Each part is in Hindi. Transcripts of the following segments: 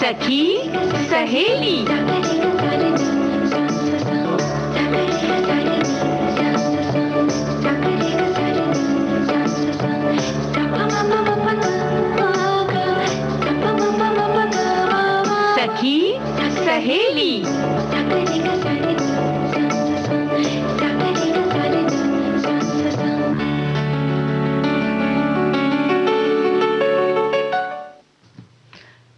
सखी सहेली। सखी सहेली।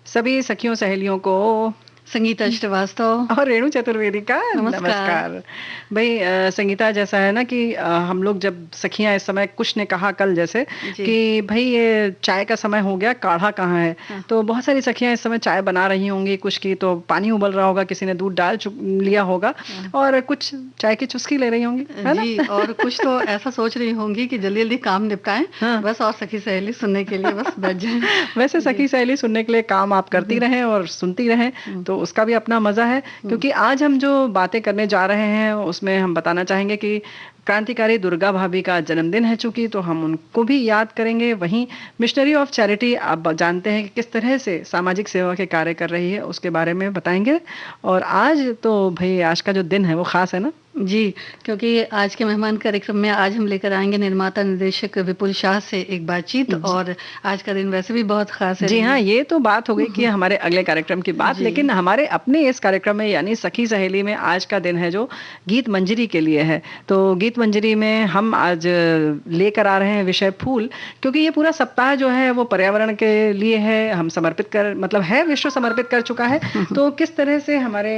सभी सखियों सहेलियों को संगीता श्रीवास्तव और रेणु चतुर्वेदी का नमस्कार। भाई संगीता, जैसा है ना कि हम लोग जब सखियां इस समय कुछ ने कहा कल जैसे कि भाई ये चाय का समय हो गया, काढ़ा कहाँ है। तो बहुत सारी सखियां इस समय चाय बना रही होंगी, कुछ की तो पानी उबल रहा होगा, किसी ने दूध डाल लिया होगा और कुछ चाय की चुस्की ले रही होंगी, है ना? जी, और कुछ तो ऐसा सोच रही होंगी कि जल्दी जल्दी काम निपटाएं, बस और सखी सहेली सुनने के लिए बस बैठ जाएं। वैसे सखी सहेली सुनने के लिए काम आप करती रहें और सुनती रहें, तो उसका भी अपना मजा है। क्योंकि आज हम जो बातें करने जा रहे हैं उसमें हम बताना चाहेंगे कि क्रांतिकारी दुर्गा भाभी का जन्मदिन है, चूंकि तो हम उनको भी याद करेंगे। वहीं मिशनरी ऑफ चैरिटी, आप जानते हैं कि किस तरह से सामाजिक सेवा के कार्य कर रही है, उसके बारे में बताएंगे। और आज तो भाई आज का जो दिन है वो खास है ना जी, क्योंकि आज के मेहमान कार्यक्रम में आज हम लेकर आएंगे निर्माता निर्देशक विपुल शाह से एक बातचीत। और आज का दिन वैसे भी बहुत खास है। जी हाँ, ये तो बात हो गई कि हमारे अगले कार्यक्रम की बात, लेकिन हमारे अपने इस कार्यक्रम में यानी सखी सहेली में आज का दिन है जो गीत मंजरी के लिए है। तो गीत मंजरी में हम आज लेकर आ रहे हैं विषय फूल, क्योंकि ये पूरा सप्ताह जो है वो पर्यावरण के लिए है। हम समर्पित कर मतलब है विश्व समर्पित कर चुका है। तो किस तरह से हमारे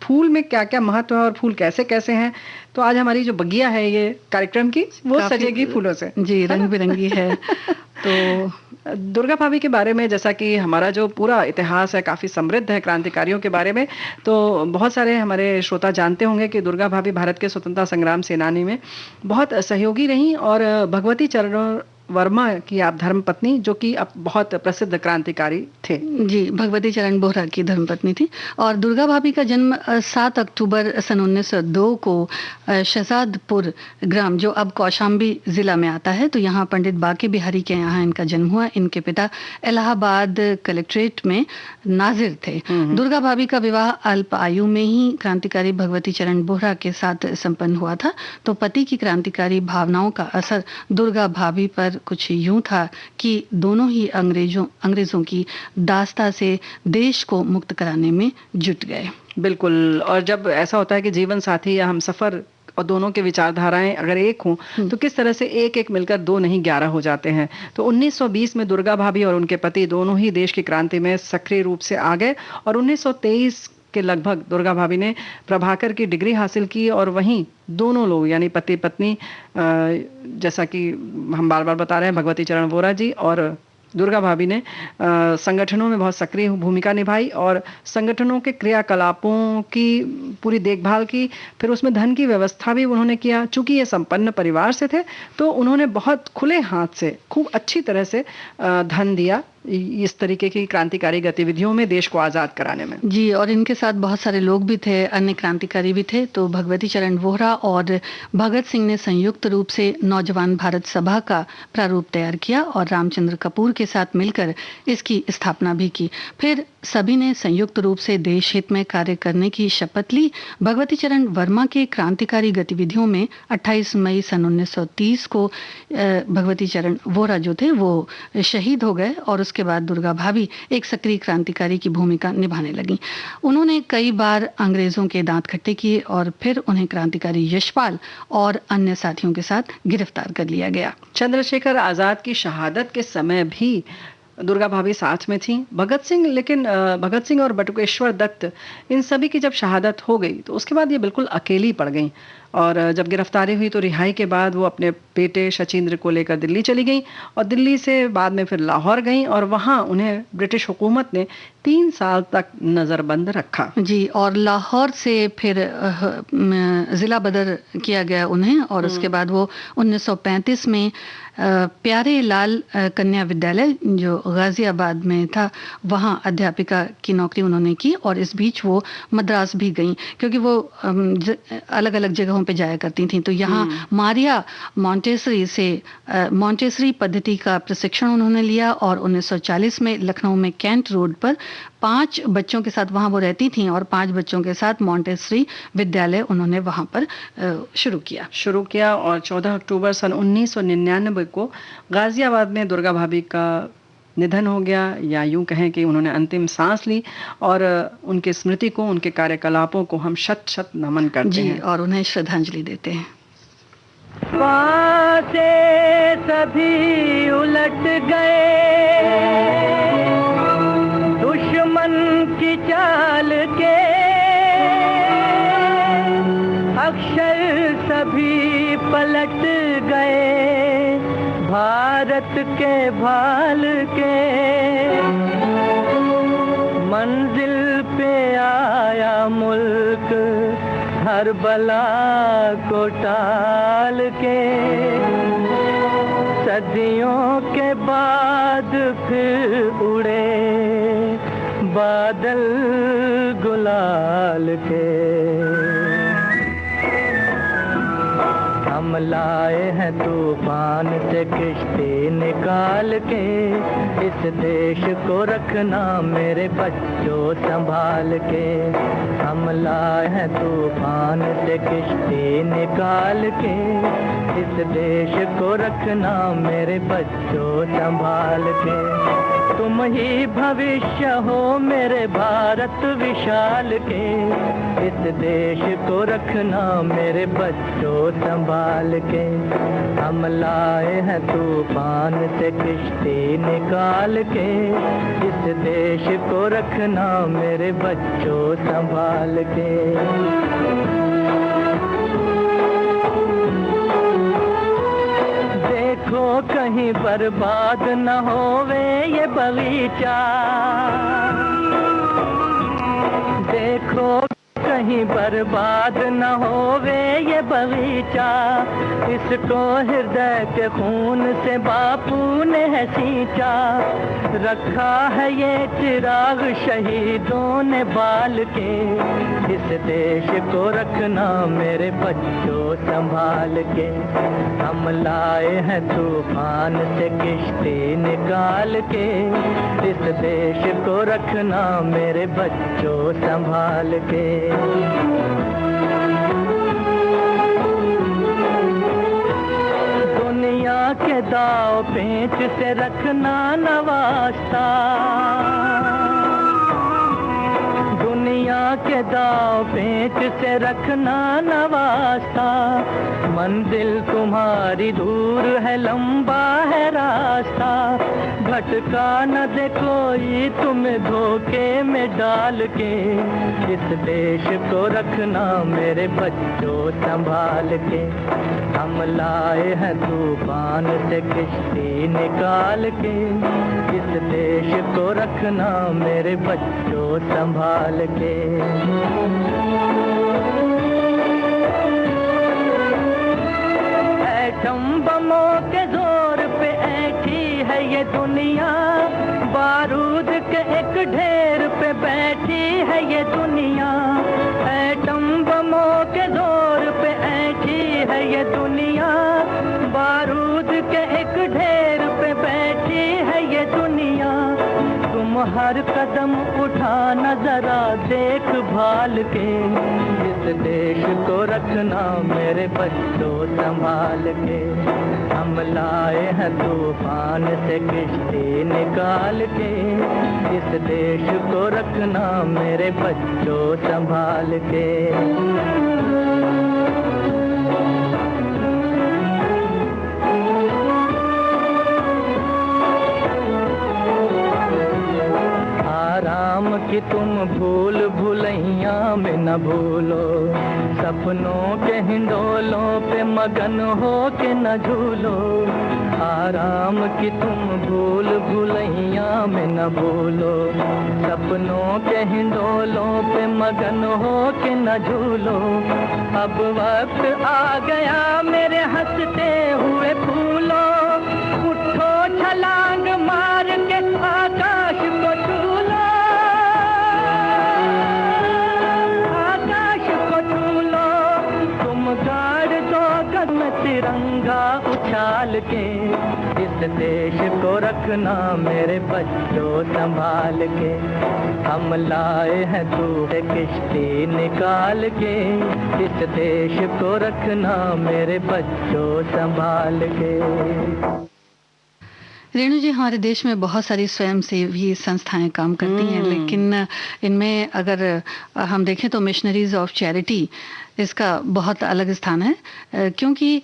फूल में क्या क्या महत्व है और फूल कैसे कैसे हैं, तो आज हमारी जो बगिया है ये कार्यक्रम की वो सजेगी फूलों से। जी, रंग बिरंगी है। तो दुर्गा भाभी के बारे में, जैसा कि हमारा जो पूरा इतिहास है काफी समृद्ध है क्रांतिकारियों के बारे में, तो बहुत सारे हमारे श्रोता जानते होंगे कि दुर्गा भाभी भारत के स्वतंत्रता संग्राम सेनानी में बहुत सहयोगी रहीं और भगवती चरण वर्मा की आप धर्मपत्नी, जो कि अब बहुत प्रसिद्ध क्रांतिकारी थे। जी, भगवती चरण बोहरा की धर्मपत्नी थी। और दुर्गा भाभी का जन्म 7 अक्टूबर सन 1902 को शहजादपुर ग्राम, जो अब कौशाम्बी जिला में आता है, तो यहाँ पंडित बाके बिहारी के यहाँ इनका जन्म हुआ। इनके पिता इलाहाबाद कलेक्ट्रेट में नाजिर थे। दुर्गा भाभी का विवाह अल्प आयु में ही क्रांतिकारी भगवती चरण बोहरा के साथ संपन्न हुआ था। तो पति की क्रांतिकारी भावनाओं का असर दुर्गा भाभी पर कुछ यूं था कि दोनों ही अंग्रेजों की दास्ता से देश को मुक्त कराने में जुट गए। बिल्कुल। और जब ऐसा होता है कि जीवन साथी या हमसफर और दोनों के विचारधाराएं अगर एक हों, तो किस तरह से एक एक मिलकर दो नहीं 11 हो जाते हैं। तो 1920 में दुर्गा भाभी और उनके पति दोनों ही देश की क्रांति में सक्रिय रूप से आ गए और 1923 के लगभग दुर्गा भाभी ने प्रभाकर की डिग्री हासिल की। और वहीं दोनों लोग यानी पति पत्नी, जैसा कि हम बार बार बता रहे हैं, भगवती चरण बोहरा जी और दुर्गा भाभी ने संगठनों में बहुत सक्रिय भूमिका निभाई और संगठनों के क्रियाकलापों की पूरी देखभाल की। फिर उसमें धन की व्यवस्था भी उन्होंने किया। चूंकि ये संपन्न परिवार से थे, तो उन्होंने बहुत खुले हाथ से खूब अच्छी तरह से धन दिया इस तरीके की क्रांतिकारी गतिविधियों में, देश को आजाद कराने में। जी, और इनके साथ बहुत सारे लोग भी थे, अन्य क्रांतिकारी भी थे। तो भगवती चरण बोहरा और भगत सिंह ने संयुक्त रूप से नौजवान भारत सभा का प्रारूप तैयार किया और रामचंद्र कपूर के साथ मिलकर इसकी स्थापना भी की। फिर सभी ने संयुक्त रूप से देश हित में कार्य करने की शपथ ली। भगवती चरण वर्मा के क्रांतिकारी गतिविधियों में 28 मई सन 1930 को भगवती चरण बोहरा जो थे वो शहीद हो गए और उसके बाद दुर्गा भाभी एक सक्रिय क्रांतिकारी की भूमिका निभाने लगी। उन्होंने कई बार अंग्रेजों के दांत खट्टे किए और फिर उन्हें क्रांतिकारी यशपाल और अन्य साथियों के साथ गिरफ्तार कर लिया गया। चंद्रशेखर आजाद की शहादत के समय भी दुर्गा भाभी साथ में थी। भगत सिंह और बटुकेश्वर दत्त, इन सभी की जब शहादत हो गई तो उसके बाद ये बिल्कुल अकेली पड़ गई। और जब गिरफ्तारी हुई तो रिहाई के बाद वो अपने बेटे शचींद्र को लेकर दिल्ली चली गई और दिल्ली से बाद में फिर लाहौर गई और वहां उन्हें ब्रिटिश हुकूमत ने 3 साल तक नजरबंद रखा। जी, और लाहौर से फिर जिला बदर किया गया उन्हें और उसके बाद वो 1935 में प्यारे लाल कन्या विद्यालय जो गाजियाबाद में था, वहाँ अध्यापिका की नौकरी उन्होंने की और इस बीच वो मद्रास भी गईं क्योंकि वो अलग अलग जगहों पे जाया करती थीं। तो यहाँ मारिया मॉन्टेसरी पद्धति का प्रशिक्षण उन्होंने लिया और 1940 में लखनऊ में कैंट रोड पर 5 बच्चों के साथ वहाँ वो रहती थीं और 5 बच्चों के साथ मॉन्टेसरी विद्यालय उन्होंने वहाँ पर शुरू किया और 14 अक्टूबर सन 1999 को गाजियाबाद में दुर्गा भाभी का निधन हो गया, या यूं कहें कि उन्होंने अंतिम सांस ली, और उनकी स्मृति को, उनके कार्यकलापों को हम शत शत नमन करते हैं और उन्हें श्रद्धांजलि देते हैं। पासे सभी उलट गए, दुश्मन की चाल के अक्षर सभी पलट गए, भारत के भाल के मंजिल पे आया मुल्क हर बला को टाल के, सदियों के बाद फिर उड़े बादल गुलाल के। हम लाए हैं तूफान से किश्ती निकाल के, इस देश को रखना मेरे बच्चों संभाल के। हम लाए हैं तूफान से किश्ती निकाल के, इस देश को रखना मेरे बच्चों संभाल के। तुम ही भविष्य हो मेरे भारत विशाल के, इस देश को रखना मेरे बच्चों संभाल के। हम लाए हैं तूफान से किश्ती निकाल के, इस देश को रखना मेरे बच्चों संभाल के। देखो कहीं बर्बाद न होवे ये बगीचा, देखो कहीं बर्बाद न होवे ये बगीचा, इसको हृदय के खून से बापू ने है सींचा। रखा है ये चिराग शहीदों ने बाल के, इस देश को रखना मेरे बच्चों संभाल के। हम लाए हैं तूफान से किश्ती निकाल के, इस देश को रखना मेरे बच्चों संभाल के। दुनिया के दाव पेंच से रखना न वास्ता, दुनिया के दाव पेंच से रखना न वास्ता। मंजिल तुम्हारी दूर है, लंबा है रास्ता, भटका न दे कोई तुम्हें धोखे में डाल के। इस देश को रखना मेरे बच्चों संभाल के। हम लाए हैं तूफान से किश्ती निकाल के, इस देश को रखना मेरे बच्चों संभाल के। एटम बमों के जोर पे ऐठी है ये दुनिया, बारूद के एक ढेर पे बैठी है ये दुनिया। एटम बमों के जोर पे ऐठी है ये दुनिया, बारूद के एक ढेर पे बैठी है ये दुनिया। तुम हर कदम उठाना जरा देख भाल के, इस देश को रखना मेरे बच्चों संभाल के। हम लाए हैं तूफान से किश्ती निकाल के, इस देश को रखना मेरे बच्चों संभाल के। आराम की तुम भूल भुलैया में न भूलो, सपनों के हिंडोलों पे मगन हो के न झूलो। आराम की तुम भूल भुलैया में न भूलो, सपनों के हिंडोलों पे मगन हो के न झूलो। अब वक्त आ गया मेरे हंसते हुए फूलों, उठो छलांग मार के के, इस देश को रखना मेरे बच्चों संभाल के। हम लाए हैं दूर किश्ती निकाल के, इस देश को रखना मेरे बच्चों संभाल के। रेणु जी, हमारे देश में बहुत सारी स्वयंसेवी संस्थाएं काम करती हैं, लेकिन इनमें अगर हम देखें तो मिशनरीज ऑफ चैरिटी इसका बहुत अलग स्थान है, क्योंकि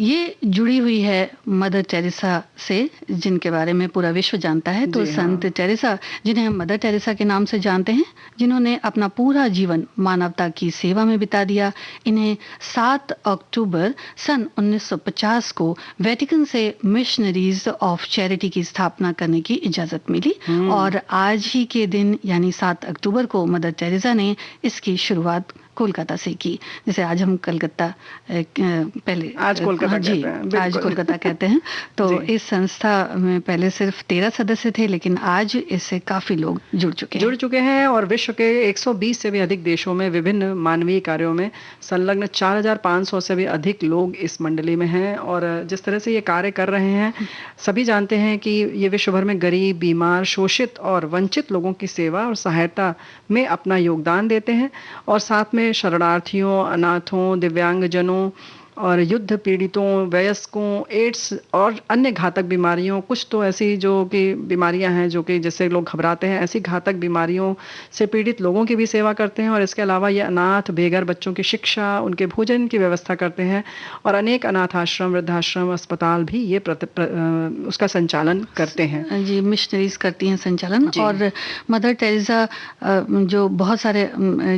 ये जुड़ी हुई है मदर टेरेसा से, जिनके बारे में पूरा विश्व जानता है। तो संत टेरेसा, जिन्हें हम मदर टेरेसा के नाम से जानते हैं, जिन्होंने अपना पूरा जीवन मानवता की सेवा में बिता दिया, इन्हें 7 अक्टूबर सन 1950 को वेटिकन से मिशनरीज ऑफ चैरिटी की स्थापना करने की इजाजत मिली, और आज ही के दिन यानी 7 अक्टूबर को मदर टेरेसा ने इसकी शुरुआत कोलकाता से की। जैसे आज हम कलकत्ता पहले आज कोलकाता कहते हैं, आज कोलकाता कहते हैं। तो इस संस्था में पहले सिर्फ 13 सदस्य थे, लेकिन आज इससे काफी लोग जुड़ चुके हैं और विश्व के 120 से भी अधिक देशों में विभिन्न मानवीय कार्यों में संलग्न 4500 से भी अधिक लोग इस मंडली में हैं। और जिस तरह से ये कार्य कर रहे हैं, सभी जानते हैं कि ये विश्व भर में गरीब, बीमार, शोषित और वंचित लोगों की सेवा और सहायता में अपना योगदान देते हैं, और साथ में शरणार्थियों, अनाथों, दिव्यांगजनों और युद्ध पीड़ितों, वयस्कों, एड्स और अन्य घातक बीमारियों, कुछ तो ऐसी जो कि बीमारियां हैं जो कि जिससे लोग घबराते हैं, ऐसी घातक बीमारियों से पीड़ित लोगों की भी सेवा करते हैं। और इसके अलावा ये अनाथ बेघर बच्चों की शिक्षा, उनके भोजन की व्यवस्था करते हैं, और अनेक अनाथ आश्रम, वृद्धाश्रम, अस्पताल भी ये उसका संचालन करते हैं। जी, मिशनरीज करती हैं संचालन। और मदर टेरेसा जो बहुत सारे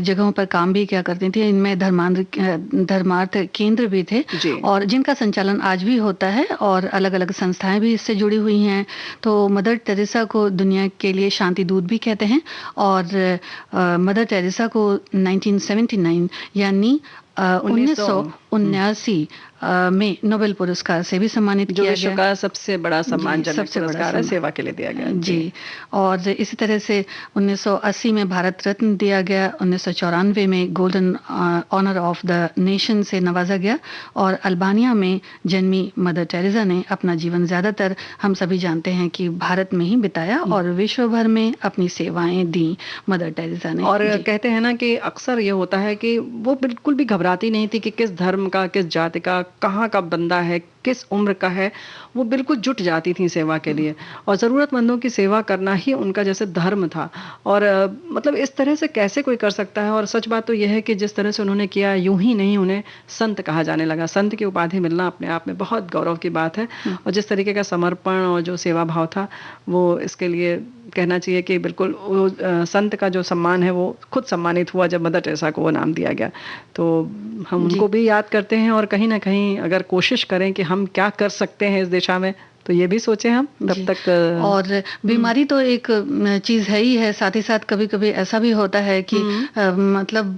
जगहों पर काम भी किया करती थी, इनमें धर्मार्थ केंद्र भी थे, और जिनका संचालन आज भी होता है, और अलग अलग संस्थाएं भी इससे जुड़ी हुई हैं। तो मदर टेरेसा को दुनिया के लिए शांति दूत भी कहते हैं, और मदर टेरेसा को 1979 यानी 1979 में नोबेल पुरस्कार से भी सम्मानित किया गया, जो विश्व का सबसे बड़ा सम्मानजनक पुरस्कार है, सेवा के लिए दिया गया। जी, और इसी तरह से 1980 में भारत रत्न दिया गया, 1994 में golden honour of the nation से नवाजा गया, और अल्बानिया में जन्मी मदर टेरेसा ने अपना जीवन ज्यादातर, हम सभी जानते हैं कि भारत में ही बिताया, और विश्व भर में अपनी सेवाएं दी मदर टेरेसा ने। और कहते हैं ना कि अक्सर ये होता है कि वो बिल्कुल भी घबराती नहीं थी कि किस धर्म का, किस जाति का, कहाँ का बंदा है, किस उम्र का है, वो बिल्कुल जुट जाती थी सेवा के लिए, और ज़रूरतमंदों की सेवा करना ही उनका जैसे धर्म था। और मतलब इस तरह से कैसे कोई कर सकता है। और सच बात तो यह है कि जिस तरह से उन्होंने किया, यूं ही नहीं उन्हें संत कहा जाने लगा। संत की उपाधि मिलना अपने आप में बहुत गौरव की बात है, और जिस तरीके का समर्पण और जो सेवा भाव था, वो इसके लिए कहना चाहिए कि बिल्कुल संत का जो सम्मान है वो खुद सम्मानित हुआ जब मदर टेरेसा को वो नाम दिया गया। तो हम उनको भी याद करते हैं, और कहीं ना कहीं अगर कोशिश करें कि हम क्या कर सकते हैं इस दिशा में, तो ये भी सोचें हम तब तक। और बीमारी तो एक चीज है ही है, साथ ही साथ कभी कभी ऐसा भी होता है कि मतलब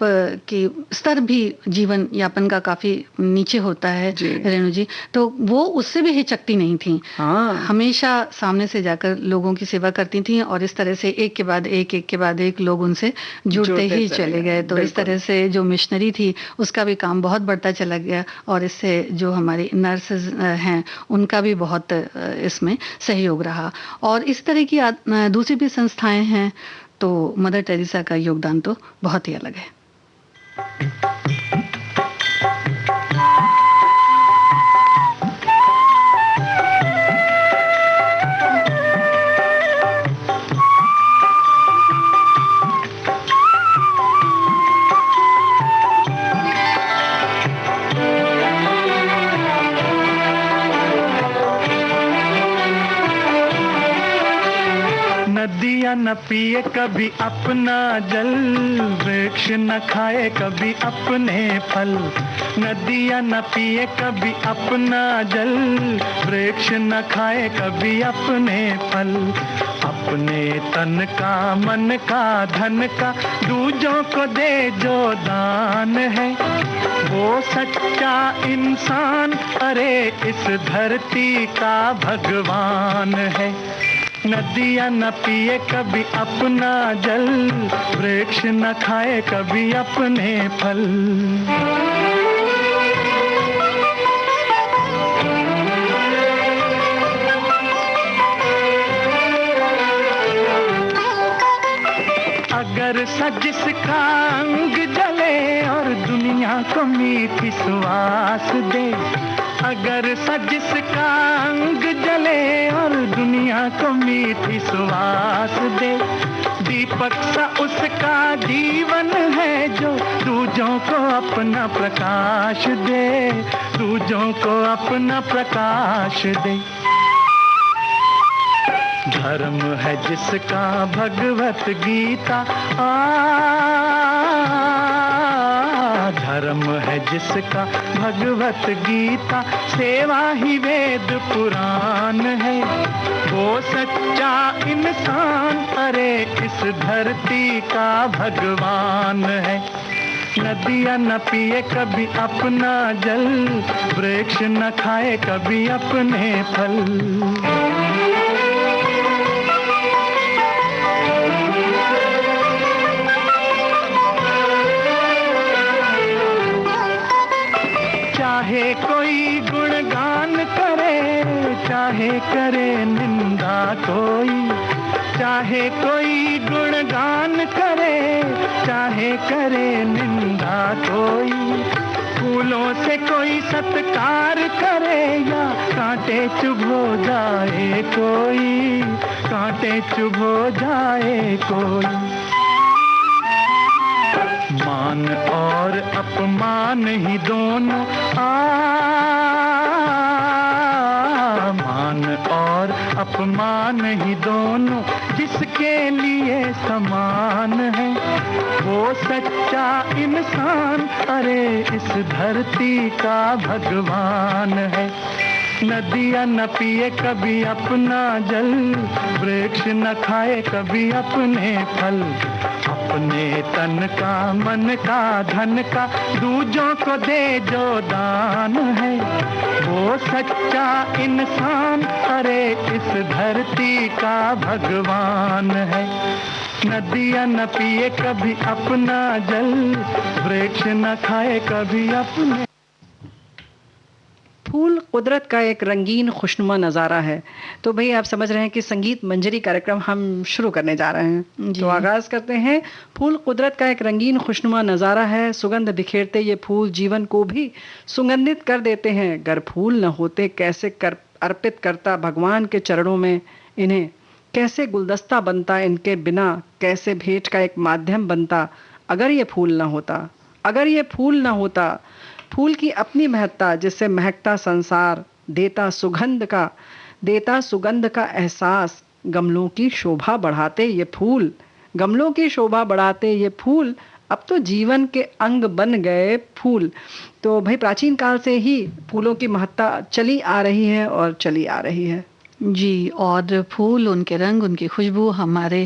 कि स्तर भी जीवन यापन का काफी नीचे होता है रेणु जी, तो वो उससे भी हिचकती नहीं थी। हमेशा सामने से जाकर लोगों की सेवा करती थी, और इस तरह से एक के बाद एक लोग उनसे जुड़ते ही चले गए। तो इस तरह से जो मिशनरी थी उसका भी काम बहुत बढ़ता चला गया, और इससे जो हमारी नर्सेज हैं उनका भी बहुत इसमें सहयोग रहा। और इस तरह की दूसरी भी संस्थाएं हैं, तो मदर टेरेसा का योगदान तो बहुत ही अलग है। नदियाँ न पिए कभी अपना जल, वृक्ष न खाए कभी अपने फल। नदियाँ न पिए कभी अपना जल, वृक्ष न खाए कभी अपने फल। अपने तन का, मन का, धन का दूजों को दे जो दान है, वो सच्चा इंसान, अरे इस धरती का भगवान है। नदियाँ न पिए कभी अपना जल, वृक्ष न खाए कभी अपने फल। अगर सजिश का अंग जले और दुनिया को मीठी सुवास दे, अगर सजिश का अंग जले और दुनिया को मीठी सुवास दे, दीपक सा उसका जीवन है जो दूजों को अपना प्रकाश दे, दूजों को अपना प्रकाश दे। धर्म है जिसका भगवत गीता, धर्म है जिसका भगवत गीता, सेवा ही वेद पुराण है, वो सच्चा इंसान अरे इस धरती का भगवान है। नदियाँ न पिए कभी अपना जल, वृक्ष न खाए कभी अपने फल। चाहे कोई गुणगान करे, चाहे करे निंदा कोई, चाहे कोई गुणगान करे, चाहे करे निंदा कोई, फूलों से कोई सत्कार करे या कांटे चुभो जाए कोई, कांटे चुभो जाए कोई। मान और अपमान ही दोनों मान और अपमान ही दोनों जिसके लिए समान है, वो सच्चा इंसान अरे इस धरती का भगवान है। नदियाँ न पिए कभी अपना जल, वृक्ष न खाए कभी अपने फल, अपने तन का मन का धन का दूजों को दे जो दान है, वो सच्चा इंसान अरे इस धरती का भगवान है। नदियाँ न पिए कभी अपना जल, वृक्ष न खाए कभी अपने। फूल कुदरत का एक रंगीन खुशनुमा नज़ारा है। तो भाई आप समझ रहे हैं कि संगीत मंजरी कार्यक्रम हम शुरू करने जा रहे हैं, तो आगाज करते हैं। फूल कुदरत का एक रंगीन खुशनुमा नज़ारा है, सुगंध बिखेरते ये फूल जीवन को भी सुगंधित कर देते हैं। अगर फूल न होते कैसे अर्पित करता भगवान के चरणों में इन्हें, कैसे गुलदस्ता बनता इनके बिना, कैसे भेंट का एक माध्यम बनता अगर ये फूल न होता, अगर ये फूल न होता। फूल की अपनी महत्ता जिससे महकता संसार, देता सुगंध का एहसास, गमलों की शोभा बढ़ाते ये फूल, गमलों की शोभा बढ़ाते ये फूल, अब तो जीवन के अंग बन गए फूल। तो भाई प्राचीन काल से ही फूलों की महत्ता चली आ रही है और चली आ रही है जी। और फूल, उनके रंग, उनकी खुशबू हमारे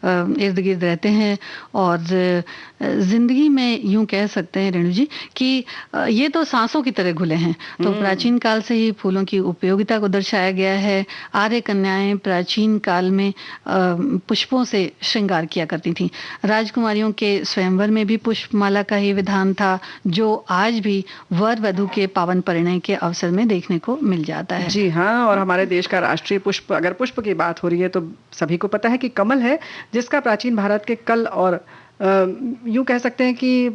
इर्द गिर्द रहते हैं। और ज़िंदगी में यूं कह सकते हैं रेणु जी कि ये तो सांसों की तरह घुले हैं। तो प्राचीन काल से ही फूलों की उपयोगिता को दर्शाया गया है। आर्य कन्याएं प्राचीन काल में पुष्पों से श्रृंगार किया करती थीं। राजकुमारियों के स्वयंवर में भी पुष्पमाला का ही विधान था, जो आज भी वर वधू के पावन परिणय के अवसर में देखने को मिल जाता है। जी हाँ, और हमारे देश का राष्ट्रीय पुष्प, अगर पुष्प की बात हो रही है तो सभी को पता है कि कमल है, जिसका प्राचीन भारत के कल और यूं कह सकते हैं कि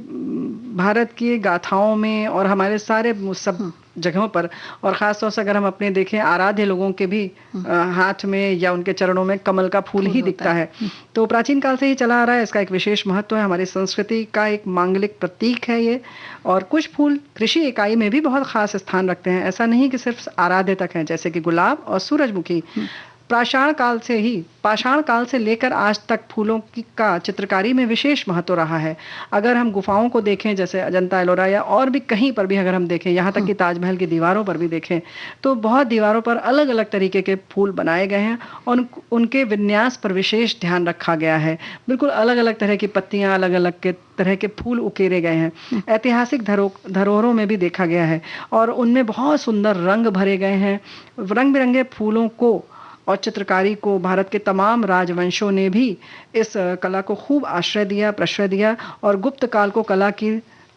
भारत की गाथाओं में और हमारे सारे सब जगहों पर, और ख़ास तौर से अगर हम अपने देखें आराध्य लोगों के भी हाथ में या उनके चरणों में कमल का फूल ही दिखता है। तो प्राचीन काल से ही चला आ रहा है। इसका एक विशेष महत्व है, हमारी संस्कृति का एक मांगलिक प्रतीक है ये। और कुछ फूल कृषि इकाई में भी बहुत खास स्थान रखते हैं। ऐसा नहीं कि सिर्फ आराध्य तक हैं, जैसे कि गुलाब और सूरजमुखी। पाषाण काल से लेकर आज तक फूलों का चित्रकारी में विशेष महत्व रहा है। अगर हम गुफाओं को देखें, जैसे अजंता एलोरा या और भी कहीं पर भी अगर हम देखें, यहाँ तक कि ताजमहल की दीवारों पर भी देखें, तो बहुत दीवारों पर अलग अलग तरीके के फूल बनाए गए हैं और उनके विन्यास पर विशेष ध्यान रखा गया है। बिल्कुल अलग अलग तरह की पत्तियां, अलग अलग के तरह के फूल उकेरे गए हैं। ऐतिहासिक धरोहरों में भी देखा गया है और उनमें बहुत सुंदर रंग भरे गए हैं। रंग बिरंगे फूलों को और चित्रकारी को भारत के तमाम राजवंशों ने भी इस कला को खूब आश्रय दिया, प्रश्रय दिया और गुप्त काल को कला की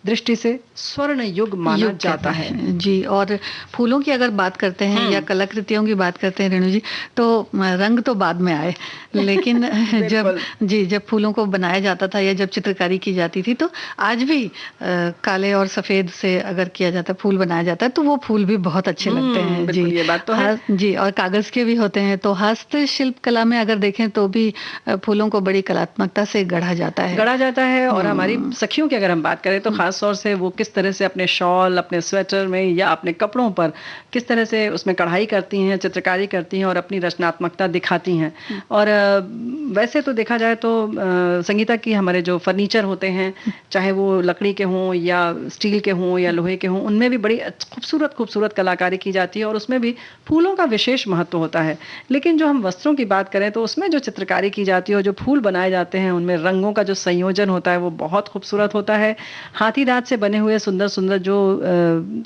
दृष्टि से स्वर्ण युग माना युग जाता कहते है। हैं जी। और फूलों की अगर बात करते हैं या कलाकृतियों की बात करते हैं रेणु जी, तो रंग तो बाद में आए, लेकिन जब फूलों को बनाया जाता था या जब चित्रकारी की जाती थी, तो आज भी काले और सफेद से अगर किया जाता है, फूल बनाया जाता है, तो वो फूल भी बहुत अच्छे लगते हैं जी। ये बात तो है जी। और कागज के भी होते हैं, तो हस्तशिल्प कला में अगर देखें तो भी फूलों को बड़ी कलात्मकता से गढ़ा जाता है। और हमारी सखियों की अगर हम बात करें तो खास तौर से वो किस तरह से अपने शॉल, अपने स्वेटर में या अपने कपड़ों पर किस तरह से उसमें कढ़ाई करती हैं, चित्रकारी करती हैं और अपनी रचनात्मकता दिखाती हैं। और वैसे तो देखा जाए तो संगीता की हमारे जो फर्नीचर होते हैं, चाहे वो लकड़ी के हों या स्टील के हों या लोहे के हों, उनमें भी बड़ी खूबसूरत कलाकारी की जाती है और उसमें भी फूलों का विशेष महत्व होता है। लेकिन जो हम वस्त्रों की बात करें तो उसमें जो चित्रकारी की जाती है और जो फूल बनाए जाते हैं, उनमें रंगों का जो संयोजन होता है वो बहुत खूबसूरत होता है। हाथी दांत से बने हुए सुंदर सुंदर जो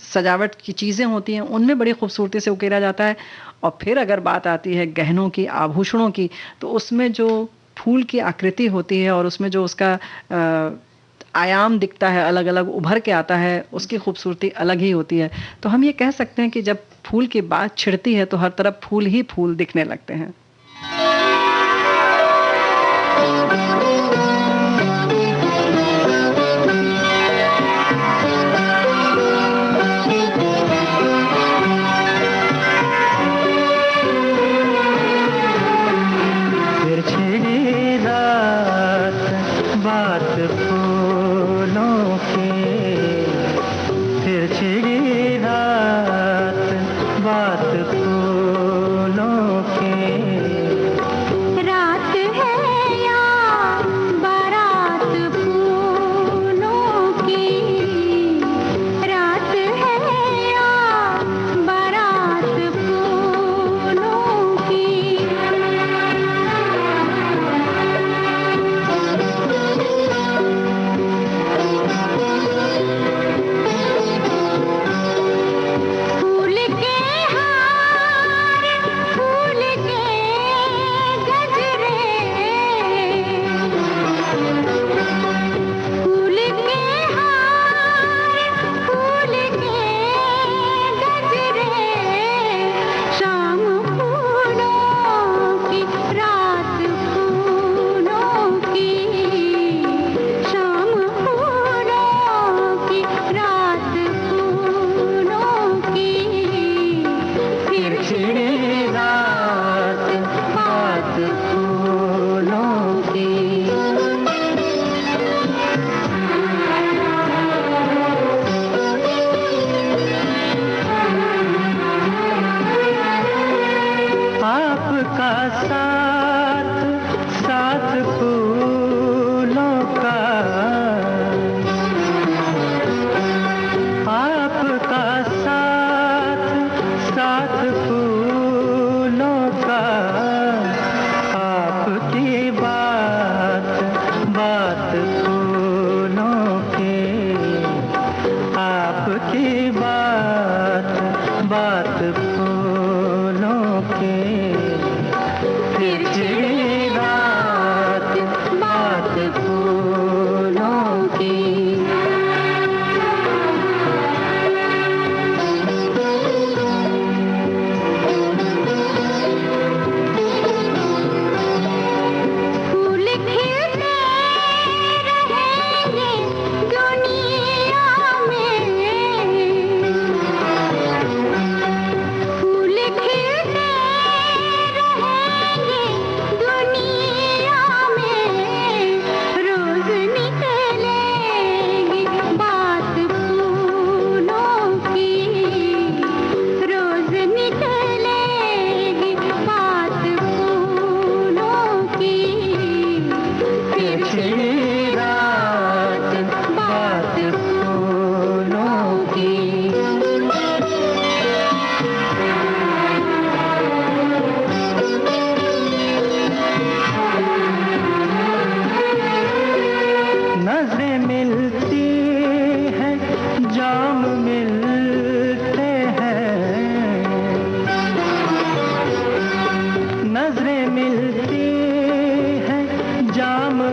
सजावट की चीज़ें होती हैं, उनमें बड़ी खूबसूरती से उकेरा जाता है। और फिर अगर बात आती है गहनों की, आभूषणों की, तो उसमें जो फूल की आकृति होती है और उसमें जो उसका आयाम दिखता है, अलग अलग उभर के आता है, उसकी खूबसूरती अलग ही होती है। तो हम ये कह सकते हैं कि जब फूल की बात छिड़ती है तो हर तरफ फूल ही फूल दिखने लगते हैं।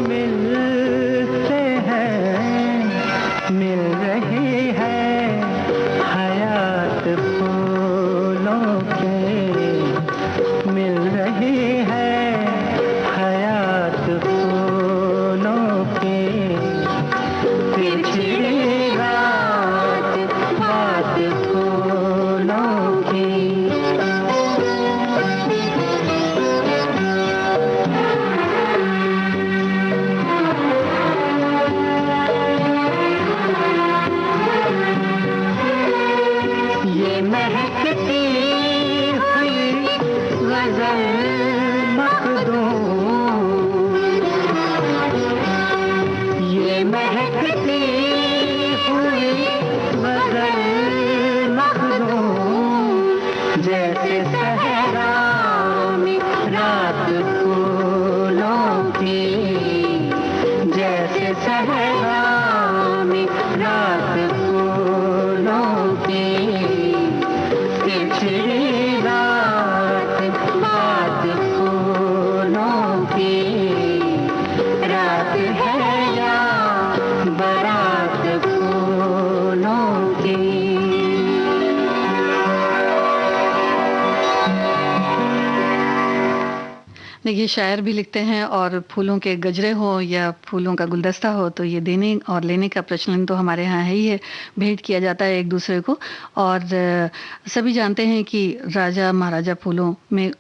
मिलते हैं, मिल सहरा में रात फूलों की, तिरछी रात बात फूलों की, रात है या बारात फूलों की। देखिए, शायर भी लिखते हैं और फूलों के गजरे हो या फूलों का गुलदस्ता हो तो ये देने और लेने का प्रचलन तो हमारे यहाँ है ही है, भेंट किया जाता है एक दूसरे को। और सभी जानते हैं कि राजा महाराजा फूलों में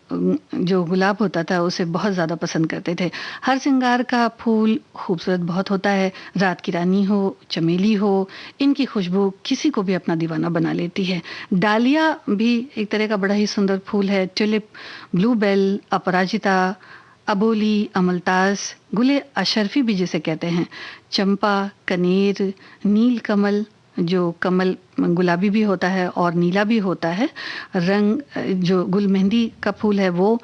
जो गुलाब होता था उसे बहुत ज़्यादा पसंद करते थे। हर श्रृंगार का फूल खूबसूरत बहुत होता है, रात की रानी हो, चमेली हो, इनकी खुशबू किसी को भी अपना दीवाना बना लेती है। डालिया भी एक तरह का बड़ा ही सुंदर फूल है। ट्यूलिप, ब्लूबेल, अपराजिता, अबोली, अमलतास, गुले अशरफी भी जिसे कहते हैं, चंपा, कनेर, नील कमल, जो कमल गुलाबी भी होता है और नीला भी होता है, रंग जो गुल मेहंदी का फूल है वो,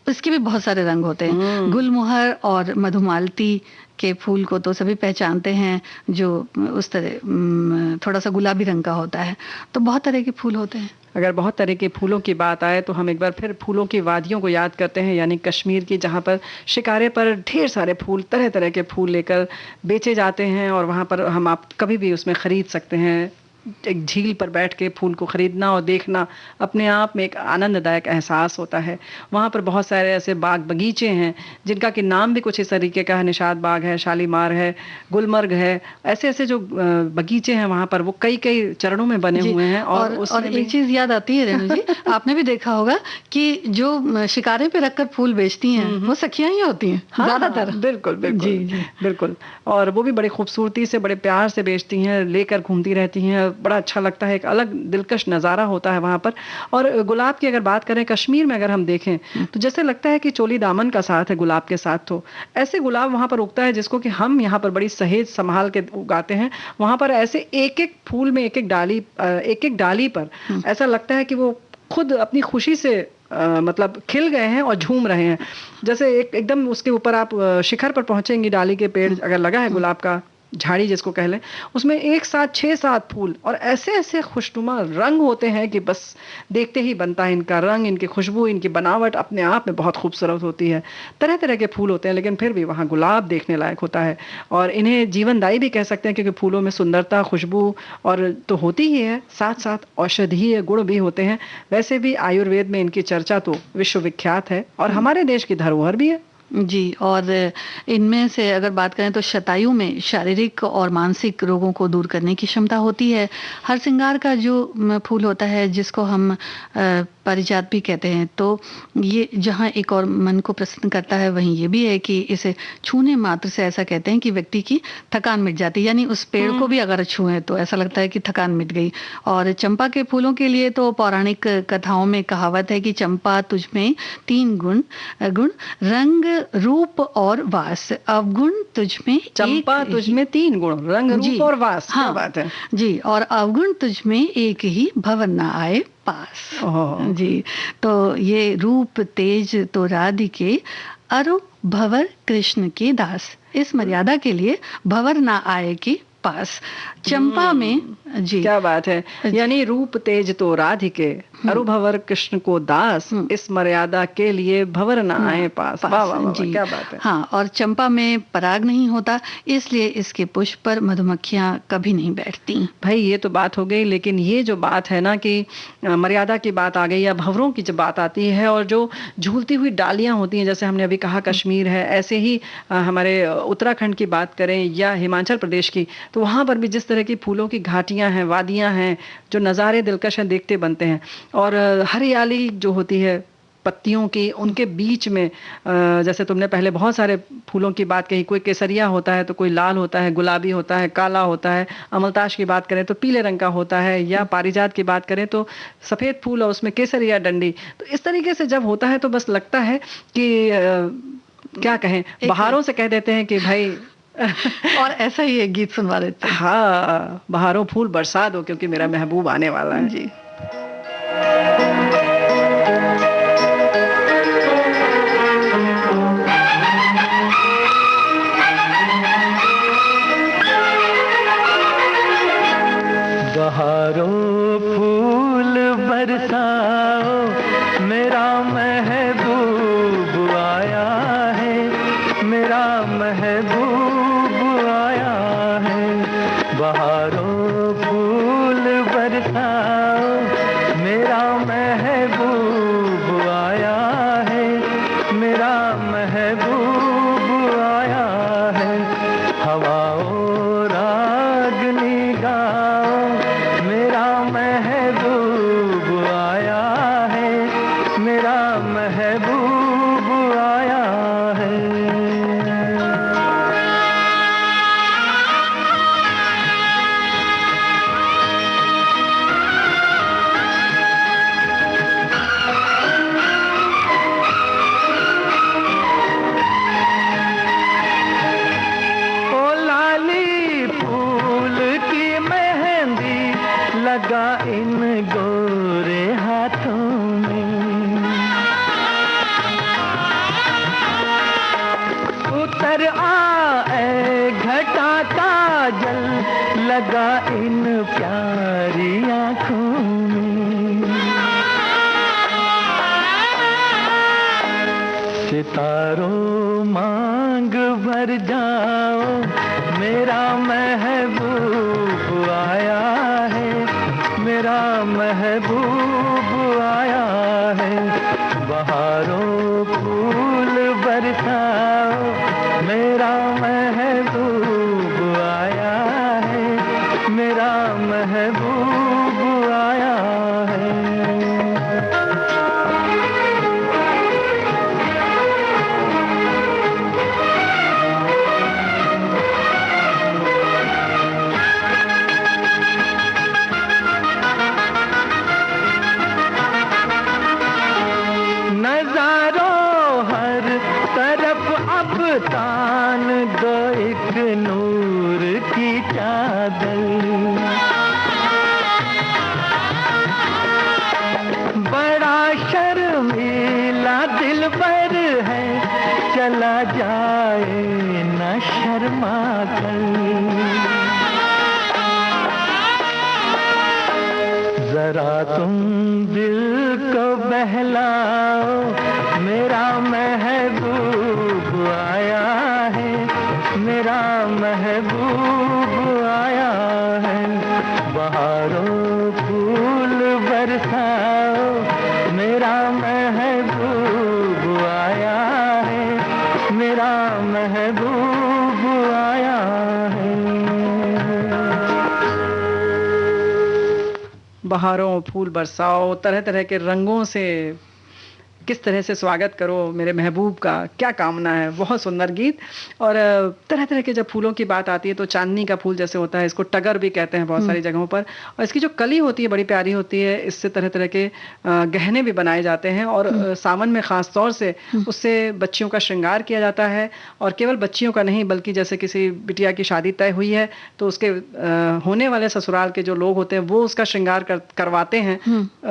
उसके भी बहुत सारे रंग होते हैं। गुलमोहर और मधुमालती के फूल को तो सभी पहचानते हैं, जो उस तरह थोड़ा सा गुलाबी रंग का होता है। तो बहुत तरह के फूल होते हैं। अगर बहुत तरह के फूलों की बात आए तो हम एक बार फिर फूलों की वादियों को याद करते हैं, यानी कश्मीर की, जहाँ पर शिकारे पर ढेर सारे फूल, तरह तरह के फूल लेकर बेचे जाते हैं और वहाँ पर हम आप कभी भी उसमें ख़रीद सकते हैं। एक झील पर बैठ के फूल को ख़रीदना और देखना अपने आप में एक आनंददायक एहसास होता है। वहाँ पर बहुत सारे ऐसे बाग बगीचे हैं जिनका कि नाम भी कुछ इस तरीके का है, निशात बाग है, शालीमार है, गुलमर्ग है, ऐसे ऐसे जो बगीचे हैं वहाँ पर वो कई कई चरणों में बने हुए हैं। और एक चीज़ याद आती है रेणु जी, आपने भी देखा होगा कि जो शिकारे पे रखकर फूल बेचती हैं वो सखियां ही होती हैं ज़्यादातर। बिल्कुल बिल्कुल जी बिल्कुल। और वो भी बड़ी खूबसूरती से, बड़े प्यार से बेचती हैं, लेकर घूमती रहती हैं, बड़ा अच्छा लगता है, एक अलग दिलकश नज़ारा होता है वहाँ पर। और गुलाब की अगर बात करें कश्मीर में, अगर हम देखें तो जैसे लगता है कि चोली दामन का साथ है गुलाब के साथ, तो ऐसे गुलाब वहाँ पर उगता है जिसको कि हम यहाँ पर बड़ी सहेज संभाल के उगाते हैं। वहाँ पर ऐसे एक एक फूल में एक एक डाली पर ऐसा लगता है कि वो खुद अपनी खुशी से मतलब खिल गए हैं और झूम रहे हैं। जैसे एकदम उसके ऊपर आप शिखर पर पहुंचेंगी, डाली के पेड़ अगर लगा है गुलाब का, झाड़ी जिसको कह लें, उसमें एक साथ 6-7 फूल और ऐसे ऐसे खुशनुमा रंग होते हैं कि बस देखते ही बनता है। इनका रंग, इनकी खुशबू, इनकी बनावट अपने आप में बहुत खूबसूरत होती है। तरह तरह के फूल होते हैं लेकिन फिर भी वहाँ गुलाब देखने लायक होता है। और इन्हें जीवनदायी भी कह सकते हैं क्योंकि फूलों में सुंदरता, खुशबू और तो होती ही है, साथ साथ औषधीय गुण भी होते हैं। वैसे भी आयुर्वेद में इनकी चर्चा तो विश्वविख्यात है और हमारे देश की धरोहर भी है जी। और इनमें से अगर बात करें तो शतायु में शारीरिक और मानसिक रोगों को दूर करने की क्षमता होती है। हर श्रृंगार का जो फूल होता है जिसको हम पारिजात भी कहते हैं, तो ये जहाँ एक और मन को प्रसन्न करता है वहीं ये भी है कि इसे छूने मात्र से ऐसा कहते हैं कि व्यक्ति की थकान मिट जाती है। यानी उस पेड़ को भी अगर छुएं तो ऐसा लगता है कि थकान मिट गई। और चंपा के फूलों के लिए तो पौराणिक कथाओं में कहावत है कि चंपा तुझमें 3 गुण रंग, रूप और वास। अवगुण तुझमें, चंपा तुझमें 3 गुण, रंग, रूप और वास। हाँ, क्या बात है जी। और अवगुण तुझमें एक ही, भवन ना आए पास। जी। तो ये रूप तेज तो राधिके, अरु भवर कृष्ण के दास। इस मर्यादा के लिए भवर ना आए की पास। चंपा में जी, क्या बात है। यानी रूप तेज तो राधिके, अरुभवर कृष्ण को दास, इस मर्यादा के लिए भवर न आए पास। वाह वाह वाह, क्या बात है। हाँ, और चंपा में पराग नहीं होता, इसलिए इसके पुष्प पर मधुमक्खियां कभी नहीं बैठती। भाई ये तो बात हो गई, लेकिन ये जो बात है ना कि मर्यादा की बात आ गई या भंवरों की जब बात आती है और जो झूलती हुई डालियां होती हैं, जैसे हमने अभी कहा कश्मीर है, ऐसे ही हमारे उत्तराखंड की बात करें या हिमाचल प्रदेश की, तो वहाँ पर भी जिस तरह की फूलों की घाटियां हैं, वादियां हैं, जो नज़ारे दिलकश हैं, देखते बनते हैं। और हरियाली जो होती है पत्तियों की, उनके बीच में जैसे तुमने पहले बहुत सारे फूलों की बात कही, कोई केसरिया होता है तो कोई लाल होता है, गुलाबी होता है, काला होता है। अमलताश की बात करें तो पीले रंग का होता है, या पारिजात की बात करें तो सफ़ेद फूल और उसमें केसरिया डंडी। तो इस तरीके से जब होता है तो बस लगता है कि क्या कहें, बहारों से कह देते हैं कि भाई और ऐसा ही एक गीत सुनवा देते हैं। हाँ, बहारों फूल बरसा दो क्योंकि मेरा महबूब आने वाला है। जी। काजल लगा इन प्यारी आँखों में। सितारों मांग भर जाओ, मेरा महबूब आया है, मेरा महबूब आया है। बहारों फूल बरसाओ, मेरा महबूब आया है, मेरा महबूब आया है। तान दो एक नूर की चादर, बड़ा शर्मीला दिलबर है, चला जाए न शर्मा कर। जरा तुम दिल को बहलाओ, मेरा महबूब आया है, मेरा महबूब आया है। बहारों फूल बरसाओ, मेरा महबूब आया है, मेरा महबूब आया है। बहारों फूल बरसाओ, तरह तरह के रंगों से किस तरह से स्वागत करो मेरे महबूब का, क्या कामना है। बहुत सुंदर गीत। और तरह तरह के जब फूलों की बात आती है तो चांदनी का फूल जैसे होता है, इसको टगर भी कहते हैं बहुत सारी जगहों पर, और इसकी जो कली होती है बड़ी प्यारी होती है। इससे तरह तरह के गहने भी बनाए जाते हैं और सावन में खास तौर से उससे बच्चियों का श्रृंगार किया जाता है। और केवल बच्चियों का नहीं, बल्कि जैसे किसी बिटिया की शादी तय हुई है तो उसके होने वाले ससुराल के जो लोग होते हैं वो उसका श्रृंगार करवाते हैं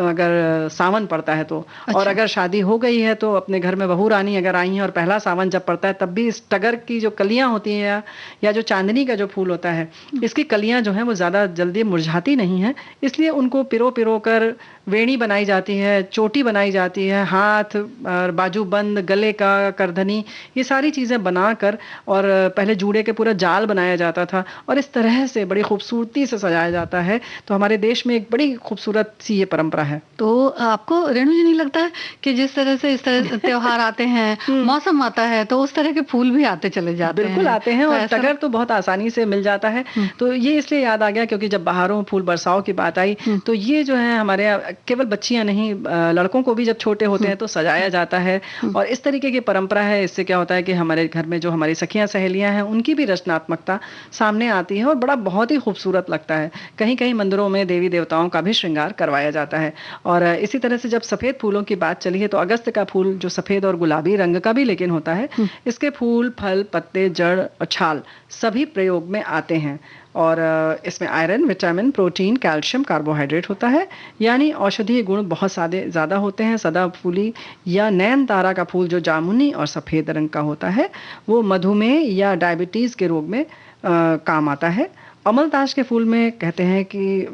अगर सावन पड़ता है तो। और अगर शादी हो गई है तो अपने घर में बहू रानी अगर आई हैं और पहला सावन जब पड़ता है तब भी इस टगर की जो कलियां होती हैं या जो चांदनी का जो फूल होता है, इसकी कलियां जो हैं वो ज़्यादा जल्दी मुरझाती नहीं हैं, इसलिए उनको पिरो पिरो कर वेणी बनाई जाती है, चोटी बनाई जाती है, हाथ और बाजू बंद, गले का करधनी, ये सारी चीज़ें बनाकर और पहले जूड़े के पूरा जाल बनाया जाता था और इस तरह से बड़ी खूबसूरती से सजाया जाता है। तो हमारे देश में एक बड़ी खूबसूरत सी ये परंपरा है। तो आपको रेणु जी नहीं लगता है कि जिस तरह से इस तरह त्योहार आते हैं, मौसम आता है तो उस तरह के फूल भी आते चले जाते हैं? बिल्कुल आते हैं, और टगर तो बहुत आसानी से मिल जाता है। तो ये इसलिए याद आ गया क्योंकि जब बहारों फूल बरसाओं की बात आई तो ये जो है हमारे यहाँ केवल बच्चियां नहीं, लड़कों को भी जब छोटे होते हैं तो सजाया जाता है और इस तरीके की परंपरा है। इससे क्या होता है कि हमारे घर में जो हमारी सखियां सहेलियां हैं उनकी भी रचनात्मकता सामने आती है और बड़ा बहुत ही खूबसूरत लगता है। कहीं कहीं मंदिरों में देवी देवताओं का भी श्रृंगार करवाया जाता है। और इसी तरह से जब सफेद फूलों की बात चली है तो अगस्त का फूल जो सफेद और गुलाबी रंग का भी लेकिन होता है, इसके फूल, फल, पत्ते, जड़ और छाल सभी प्रयोग में आते हैं। और इसमें iron, vitamin, protein, calcium, carbohydrate होता है, यानी औषधीय गुण बहुत ज़्यादा होते हैं। सदाफूली या नैन तारा का फूल जो जामुनी और सफ़ेद रंग का होता है वो मधुमेह या डायबिटीज़ के रोग में काम आता है। अमलताज के फूल में कहते हैं कि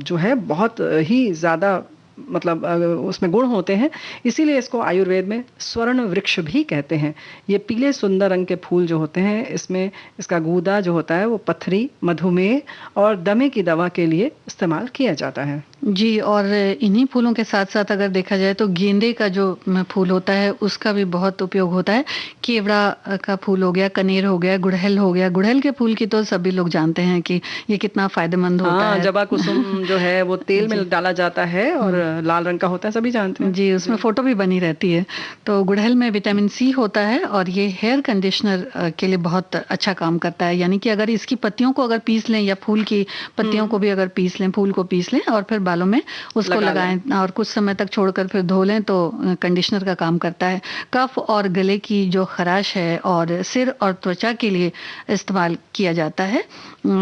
जो है बहुत ही ज़्यादा मतलब उसमें गुण होते हैं, इसीलिए इसको आयुर्वेद में स्वर्ण वृक्ष भी कहते हैं। ये पीले सुंदर रंग के फूल जो होते हैं, इसमें इसका गूदा जो होता है वो पथरी, मधुमेह और दमे की दवा के लिए इस्तेमाल किया जाता है। जी, और इन्हीं फूलों के साथ साथ अगर देखा जाए तो गेंदे का जो फूल होता है उसका भी बहुत उपयोग होता है। केवड़ा का फूल हो गया, कनेर हो गया, गुड़हल हो गया। गुड़हल के फूल की तो सभी लोग जानते हैं कि ये कितना फायदेमंद होता है। जबा कुसुम जो है वो तेल में डाला जाता है और लाल रंग का होता है, सभी जानते हैं। जी, उसमें फोटो भी बनी रहती है। तो गुड़हल में विटामिन सी होता है और ये हेयर कंडीशनर के लिए बहुत अच्छा काम करता है। यानी कि अगर इसकी पत्तियों को अगर पीस लें या फूल की पत्तियों को भी अगर पीस लें, फूल को पीस लें और फिर बालों में उसको लगाएं और कुछ समय तक छोड़कर फिर धो लें तो कंडीशनर का काम करता है। कफ और गले की जो खराश है और सिर और त्वचा के लिए इस्तेमाल किया जाता है।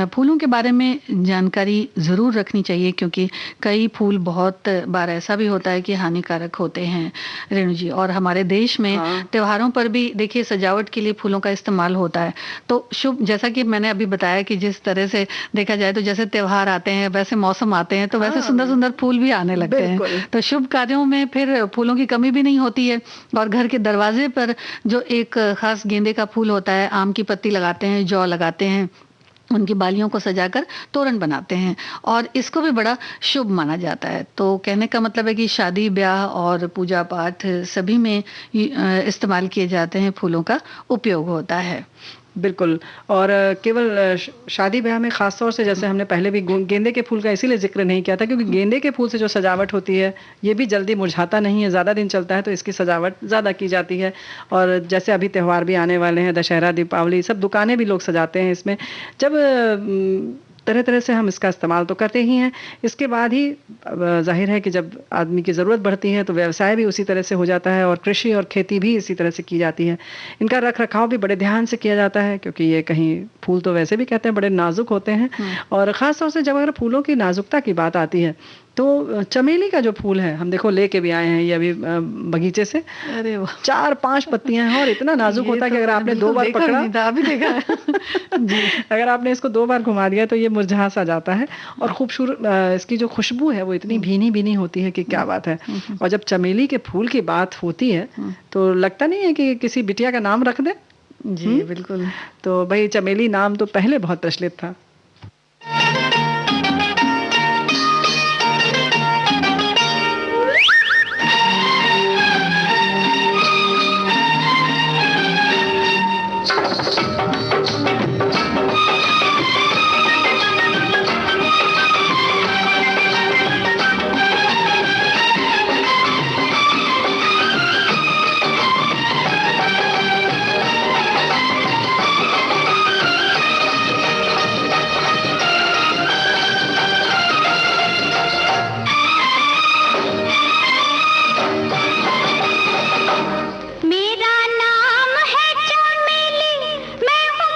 फूलों के बारे में जानकारी ज़रूर रखनी चाहिए क्योंकि कई फूल बहुत बार ऐसा भी होता है कि हानिकारक होते हैं रेणु जी। और हमारे देश में त्योहारों पर भी देखिए सजावट के लिए फूलों का इस्तेमाल होता है। तो शुभ, जैसा कि मैंने अभी बताया कि जिस तरह से देखा जाए तो जैसे त्योहार आते हैं वैसे मौसम आते हैं तो वैसे सुंदर सुंदर फूल भी आने लगते हैं। तो शुभ कार्यों में फिर फूलों की कमी भी नहीं होती है। और घर के दरवाजे पर जो एक खास गेंदे का फूल होता है, आम की पत्ती लगाते हैं, जौ लगाते हैं, उनकी बालियों को सजाकर तोरण बनाते हैं और इसको भी बड़ा शुभ माना जाता है। तो कहने का मतलब है कि शादी ब्याह और पूजा पाठ सभी में इस्तेमाल किए जाते हैं, फूलों का उपयोग होता है। बिल्कुल। और केवल शादी ब्याह में खास तौर से, जैसे हमने पहले भी गेंदे के फूल का इसीलिए जिक्र नहीं किया था क्योंकि गेंदे के फूल से जो सजावट होती है ये भी जल्दी मुरझाता नहीं है, ज़्यादा दिन चलता है, तो इसकी सजावट ज़्यादा की जाती है। और जैसे अभी त्यौहार भी आने वाले हैं, दशहरा, दीपावली, सब दुकानें भी लोग सजाते हैं इसमें। जब तरह तरह से हम इसका इस्तेमाल तो करते ही हैं, इसके बाद ही जाहिर है कि जब आदमी की ज़रूरत बढ़ती है तो व्यवसाय भी उसी तरह से हो जाता है और कृषि और खेती भी इसी तरह से की जाती है। इनका रख रखाव भी बड़े ध्यान से किया जाता है क्योंकि ये कहीं फूल तो वैसे भी कहते हैं बड़े नाजुक होते हैं। और ख़ास तौर से जब अगर फूलों की नाजुकता की बात आती है तो चमेली का जो फूल है, हम देखो लेके भी आए हैं ये अभी बगीचे से। अरे वाह, 4-5 पत्तियां हैं और इतना नाजुक होता है कि अगर आपने 2 बार पकड़ा, अभी देखा है जी, अगर आपने इसको 2 बार घुमा दिया तो ये मुरझा सा जाता है। और खूबसूरत इसकी जो खुशबू है वो इतनी भीनी भीनी होती है कि क्या बात है। और जब चमेली के फूल की बात होती है तो लगता नहीं है कि किसी बिटिया का नाम रख दे। जी बिल्कुल। तो भाई चमेली नाम तो पहले बहुत प्रचलित था। मेरा नाम है चमेली, मैं हूँ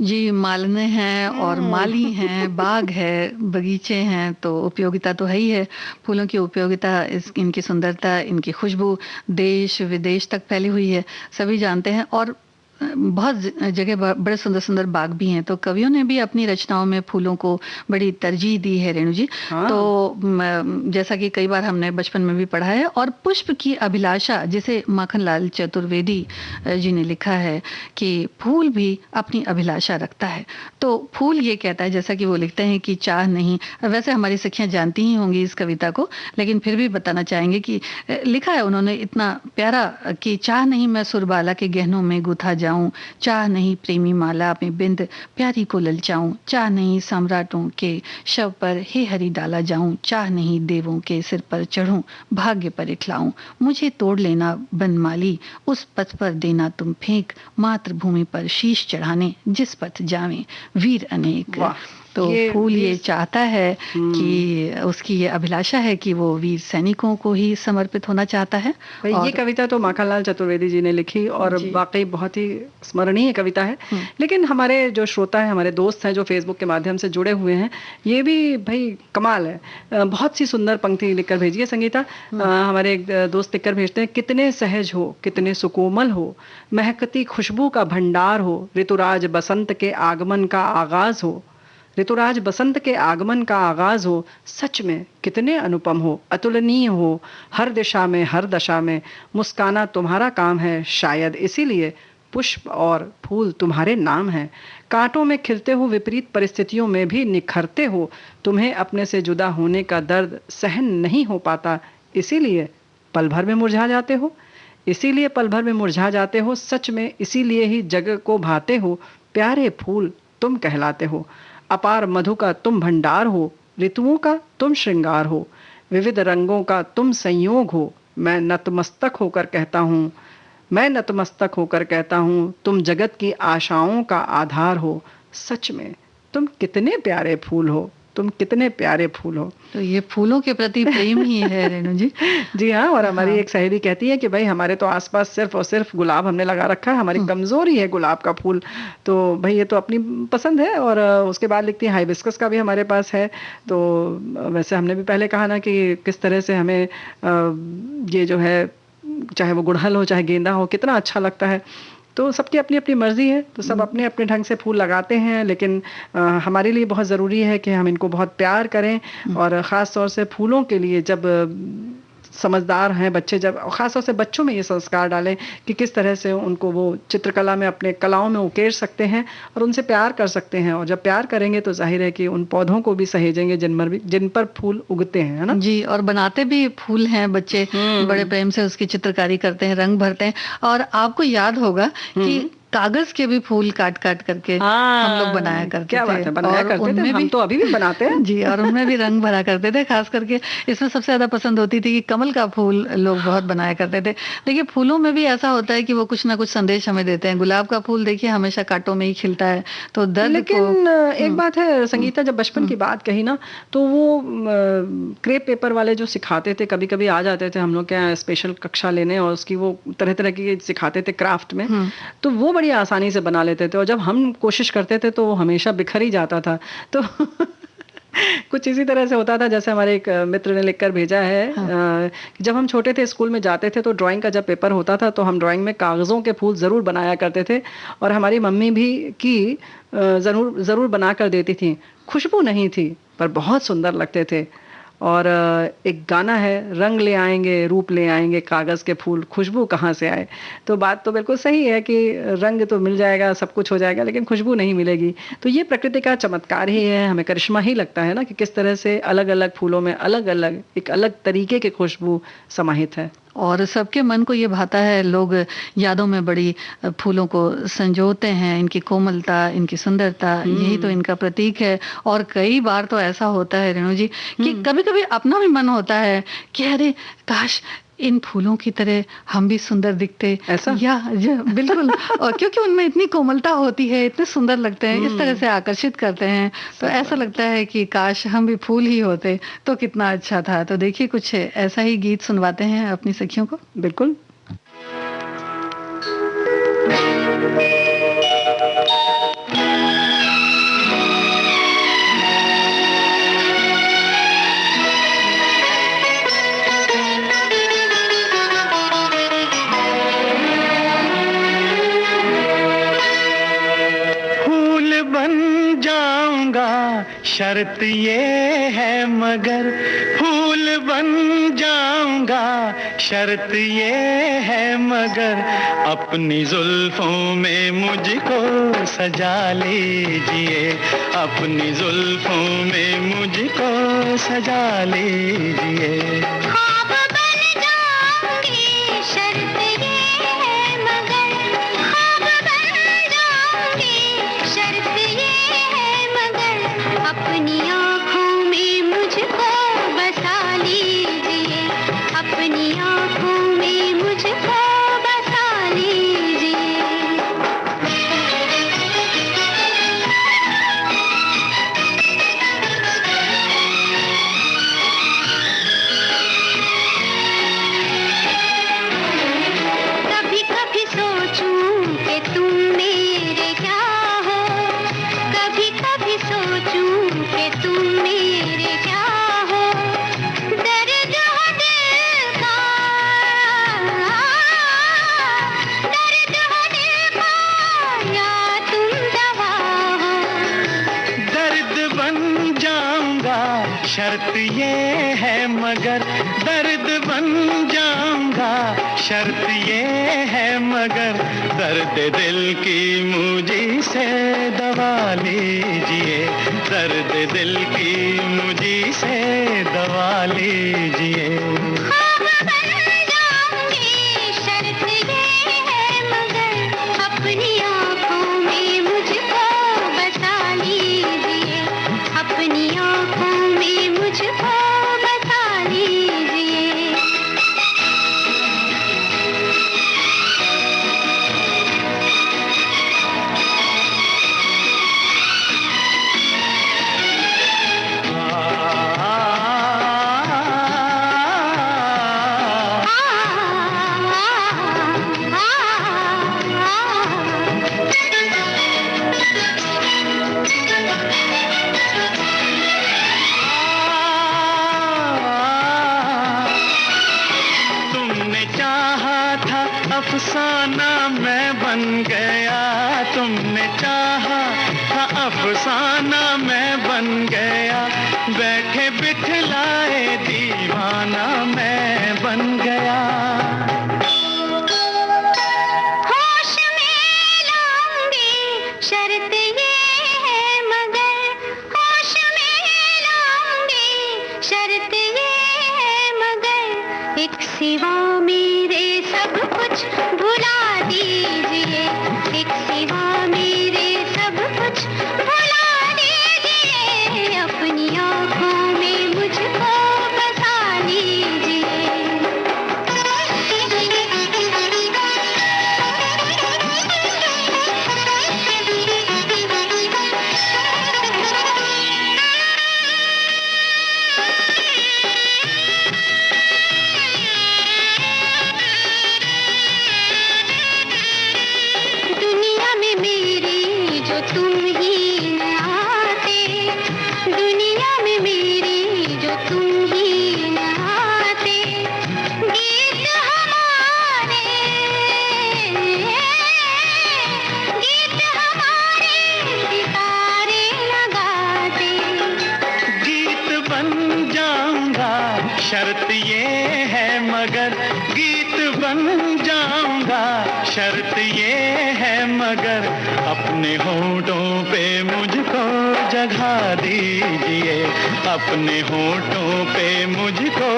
जी, मालने हैं और माली हैं, बाग है, बगीचे हैं, तो उपयोगिता तो है ही है। फूलों की उपयोगिता, इनकी सुंदरता, इनकी खुशबू देश विदेश तक फैली हुई है, सभी जानते हैं। और बहुत जगह बड़े सुंदर सुंदर बाग भी हैं, तो कवियों ने भी अपनी रचनाओं में फूलों को बड़ी तरजीह दी है रेणु जी। हाँ। तो जैसा कि कई बार हमने बचपन में भी पढ़ा है, और पुष्प की अभिलाषा, जिसे माखनलाल चतुर्वेदी जी ने लिखा है कि फूल भी अपनी अभिलाषा रखता है। तो फूल ये कहता है, जैसा कि वो लिखते हैं कि चाह नहीं, वैसे हमारी सखियां जानती ही होंगी इस कविता को, लेकिन फिर भी बताना चाहेंगे कि लिखा है उन्होंने इतना प्यारा कि चाह नहीं मैं सुरबाला के गहनों में गुथा जाऊं, चाह नहीं प्रेमी माला में बिंद प्यारी को ललचाऊं, चाह नहीं सम्राटों के शव पर हे हरि डाला जाऊं, चाह नहीं देवों के सिर पर चढ़ूं भाग्य पर इठलाऊं, मुझे तोड़ लेना बनमाली उस पथ पर देना तुम फेंक, मातृभूमि पर शीश चढ़ाने जिस पथ जावें वीर अनेक। तो फूल ये चाहता है कि उसकी ये अभिलाषा है कि वो वीर सैनिकों को ही समर्पित होना चाहता है। ये कविता तो माखनलाल चतुर्वेदी जी ने लिखी और वाकई बहुत ही स्मरणीय कविता है। लेकिन हमारे जो श्रोता हैं, हमारे दोस्त हैं जो फेसबुक के माध्यम से जुड़े हुए हैं, ये भी भाई कमाल है, बहुत सी सुंदर पंक्ति लिखकर भेजी है संगीता। हमारे एक दोस्त लिखकर भेजते हैं, कितने सहज हो, कितने सुकोमल हो, महकती खुशबू का भंडार हो, ऋतुराज बसंत के आगमन का आगाज हो, ऋतुराज बसंत के आगमन का आगाज हो, सच में कितने अनुपम हो, अतुलनीय हो, हर दिशा में हर दशा में मुस्काना तुम्हारा काम है, शायद इसीलिए पुष्प और फूल तुम्हारे नाम हैं, कांटों में खिलते हो, विपरीत परिस्थितियों में भी निखरते हो, तुम्हें अपने से जुदा होने का दर्द सहन नहीं हो पाता, इसीलिए पल भर में मुरझा जाते हो, इसीलिए पल भर में मुरझा जाते हो, सच में इसीलिए ही जग को भाते हो, प्यारे फूल तुम कहलाते हो, अपार मधु का तुम भंडार हो, ऋतुओं का तुम श्रृंगार हो, विविध रंगों का तुम संयोग हो, मैं नतमस्तक होकर कहता हूँ, मैं नतमस्तक होकर कहता हूँ, तुम जगत की आशाओं का आधार हो, सच में तुम कितने प्यारे फूल हो, तुम कितने प्यारे फूल हो। तो ये फूलों के प्रति प्रेम ही है रेणु जी। जी हाँ, और हमारी एक सहेली कहती है कि भाई हमारे तो आसपास सिर्फ और सिर्फ गुलाब हमने लगा रखा है, हमारी कमजोरी है गुलाब का फूल, तो भाई ये तो अपनी पसंद है। और उसके बाद लिखती है हाइबिस्कस का भी हमारे पास है। तो वैसे हमने भी पहले कहा ना कि किस तरह से हमें ये जो है, चाहे वो गुड़हल हो चाहे गेंदा हो, कितना अच्छा लगता है। तो सबकी अपनी अपनी मर्जी है, तो सब अपने अपने ढंग से फूल लगाते हैं, लेकिन हमारे लिए बहुत ज़रूरी है कि हम इनको बहुत प्यार करें। और ख़ास तौर से फूलों के लिए जब समझदार हैं बच्चे, जब ख़ास तौर से बच्चों में ये संस्कार डालें कि किस तरह से उनको वो चित्रकला में, अपने कलाओं में उकेर सकते हैं और उनसे प्यार कर सकते हैं। और जब प्यार करेंगे तो जाहिर है कि उन पौधों को भी सहेजेंगे जिन पर फूल उगते हैं, है ना जी। और बनाते भी फूल हैं बच्चे, बड़े प्रेम से उसकी चित्रकारी करते हैं, रंग भरते हैं। और आपको याद होगा कि कागज के भी फूल काट काट करके हम लोग बनाया करते थे। क्या बात है, बनाया करते थे, हम तो अभी भी बनाते हैं। जी, और उनमें भी रंग भरा करते थे। खास करके इसमें सबसे ज्यादा पसंद होती थी कि कमल का फूल लोग बहुत बनाया करते थे। देखिए फूलों में भी ऐसा होता है कि वो कुछ ना कुछ संदेश हमें देते हैं। गुलाब का फूल देखिए हमेशा कांटों में ही खिलता है, तो दर्द लेकिन एक बात है संगीता, जब बचपन की बात कही ना, तो वो क्रेप पेपर वाले जो सिखाते थे, कभी कभी आ जाते थे हम लोग क्या स्पेशल कक्षा लेने, और उसकी वो तरह तरह की सिखाते थे क्राफ्ट में, तो वो बड़ी आसानी से बना लेते थे। और जब हम कोशिश करते थे तो वो हमेशा बिखर ही जाता था। तो कुछ इसी तरह से होता था, जैसे हमारे एक मित्र ने लिखकर भेजा है। जब हम छोटे थे स्कूल में जाते थे तो ड्राइंग का जब पेपर होता था तो हम ड्राइंग में कागज़ों के फूल ज़रूर बनाया करते थे, और हमारी मम्मी भी ज़रूर बना कर देती थी। खुशबू नहीं थी पर बहुत सुंदर लगते थे। और एक गाना है, रंग ले आएंगे रूप ले आएंगे कागज़ के फूल, खुशबू कहाँ से आए। तो बात तो बिल्कुल सही है कि रंग तो मिल जाएगा, सब कुछ हो जाएगा, लेकिन खुशबू नहीं मिलेगी। तो ये प्रकृति का चमत्कार ही है, हमें करिश्मा ही लगता है ना कि किस तरह से अलग अलग फूलों में अलग अलग एक अलग तरीके की खुशबू समाहित है। और सबके मन को ये भाता है, लोग यादों में बड़ी फूलों को संजोते हैं, इनकी कोमलता, इनकी सुंदरता, यही तो इनका प्रतीक है। और कई बार तो ऐसा होता है रेणु जी कि कभी कभी अपना भी मन होता है कि अरे काश इन फूलों की तरह हम भी सुंदर दिखते, ऐसा बिल्कुल। और क्योंकि उनमें इतनी कोमलता होती है, इतने सुंदर लगते हैं, इस तरह से आकर्षित करते हैं, तो ऐसा लगता है कि काश हम भी फूल ही होते तो कितना अच्छा था। तो देखिए कुछ ऐसा ही गीत सुनवाते हैं अपनी सखियों को। बिल्कुल। शर्त ये है मगर फूल बन जाऊंगा, शर्त ये है मगर अपनी जुल्फों में मुझको सजा लीजिए, अपनी जुल्फों में मुझको सजा लीजिए। ख्वाब बन जाऊंगी, शर्त ये है मगर, ख्वाब बन जाऊंगी, शर्त ये है मगर अपनी आँखों में मुझको बसा लीजिए, अपनी आँखों में मुझको बसा लीजिए। कभी कभी सोचूं कि तुम मेरे क्या हो, कभी कभी सोचूं कि तुम मेरे क्या हो, दर्द हो दिल का, दर्द हो दिल का या तुम दवा हो। दर्द बन जाऊंगा, शर्त ये है मगर दर्द बन जाऊंगा, शर्त ये है मगर दर्द दिल की मुझी से दवा लीजिए, दर्द दिल की मुझी से दवा लीजिए। ख्वाब बन जाऊंगी, शर्त ये है मगर अपनी आँखों में मुझको बसा लीजिए, अपनी आँखों में मुझको बसा लीजिए। तुमने चाहा था अफसाना मैं बन गया, तुमने चाहा था अफसाना मैं बन गया, बैठे बिठलाए दीवाना मैं बन गया। होश में लाऊंगी, शर्त ये है मगर होश में लाऊंगी, शर्त ये है मगर एक सिवा मेरे सब कुछ भुला दीजिए, एक सिवा मेरे सब कुछ भुला दीजिए, अपनी आँखों में मुझको बसा दुनिया में मेरी जो तुम ही न आते, दुनिया में मेरी जो तुम ही न आते, गीत हमारे, गीत हमारे सितारे न गाते। गीत बन जाऊंगा, शर्त ये है मगर गीत बन जाऊंगा, शर्त ये है मगर अपने होठों पे मुझको जगह दीजिए, अपने होठों पे मुझको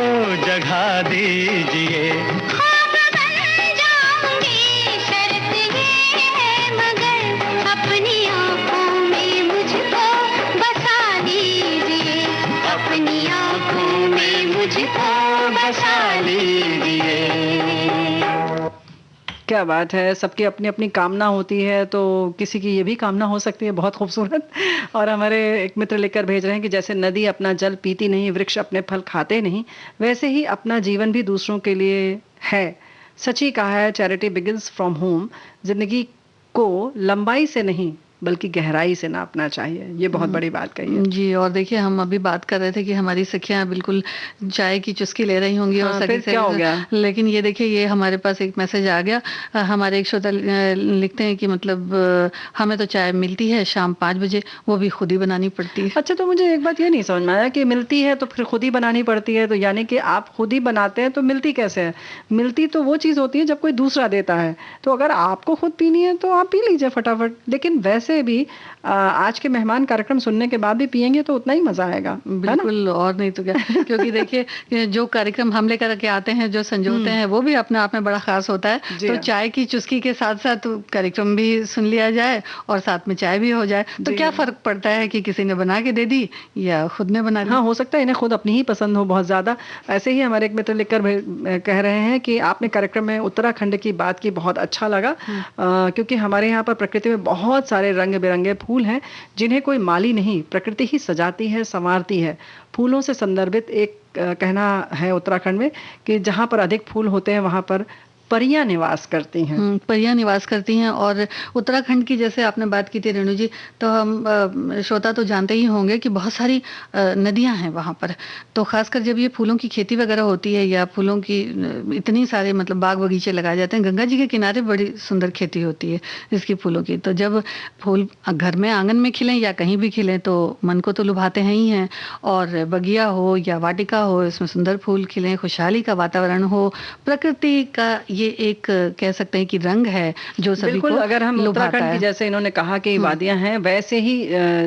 जगह दीजिए। ख्वाब बन जाऊंगी, शर्त ये है मगर अपनी आँखों में मुझको बसा लीजिए, अपनी आँखों में मुझको बसा लीजिए। क्या बात है, सबकी अपनी अपनी कामना होती है, तो किसी की ये भी कामना हो सकती है। बहुत खूबसूरत। और हमारे एक मित्र लेकर भेज रहे हैं कि जैसे नदी अपना जल पीती नहीं, वृक्ष अपने फल खाते नहीं, वैसे ही अपना जीवन भी दूसरों के लिए है। सच ही कहा है, चैरिटी बिगिंस फ्रॉम होम। जिंदगी को लंबाई से नहीं बल्कि गहराई से नापना चाहिए। ये बहुत बड़ी बात कही है। जी, और देखिए हम अभी बात कर रहे थे कि हमारी सखियां बिल्कुल चाय की चुस्की ले रही होंगी और हाँ, सखी फिर से, क्या हो गया? लेकिन ये देखिए ये हमारे पास एक मैसेज आ गया। हमारे एक श्रोता लिखते हैं कि मतलब हमें तो चाय मिलती है शाम 5 बजे, वो भी खुद ही बनानी पड़ती है। अच्छा, तो मुझे एक बात ये नहीं समझ में आया कि मिलती है तो फिर खुद ही बनानी पड़ती है, तो यानी कि आप खुद ही बनाते हैं तो मिलती कैसे है? मिलती तो वो चीज़ होती है जब कोई दूसरा देता है। तो अगर आपको खुद पीनी है तो आप पी लीजिए फटाफट। लेकिन वैसे भी आज के मेहमान कार्यक्रम सुनने के बाद भी पियेंगे तो उतना ही मजा आएगा, है ना? बिल्कुल, और नहीं तो क्या। क्योंकि देखिए जो कार्यक्रम हम लेकर के आते हैं, जो संजोते हैं, वो भी अपने आप में बड़ा खास होता है। जी तो हाँ। चाय की चुस्की के साथ साथ कार्यक्रम भी सुन लिया जाए और साथ में चाय भी हो जाए, तो जी क्या हाँ। फर्क पड़ता है कि किसी ने बना के दे दी या खुद ने बना ली। हाँ, हो सकता है इन्हें खुद अपनी ही पसंद हो बहुत ज़्यादा। ऐसे ही हमारे एक मित्र लिखकर कह रहे हैं कि आपने कार्यक्रम में उत्तराखंड की बात की, बहुत अच्छा लगा। क्योंकि हमारे यहाँ पर प्रकृति में बहुत सारे रंग बिरंगे फूल हैं जिन्हें कोई माली नहीं, प्रकृति ही सजाती है, संवारती है। फूलों से संदर्भित एक कहना है उत्तराखंड में कि जहाँ पर अधिक फूल होते हैं वहाँ पर परियां निवास करती हैं। परियां निवास करती हैं। और उत्तराखंड की जैसे आपने बात की थी रेणु जी, तो हम श्रोता तो जानते ही होंगे कि बहुत सारी नदियां हैं वहां पर। तो खासकर जब ये फूलों की खेती वगैरह होती है या फूलों की इतनी सारे मतलब बाग बगीचे लगाए जाते हैं, गंगा जी के किनारे बड़ी सुंदर खेती होती है इसकी फूलों की। तो जब फूल घर में आंगन में खिलें या कहीं भी खिलें तो मन को तो लुभाते हैं ही हैं। और बगिया हो या वाटिका हो, इसमें सुंदर फूल खिलें, खुशहाली का वातावरण हो, प्रकृति का ये एक कह सकते हैं कि रंग है जो सभी बिल्कुल, को अगर हम लुभाता उत्तराखंड की है। जैसे इन्होंने कहा कि वादियां हैं, वैसे ही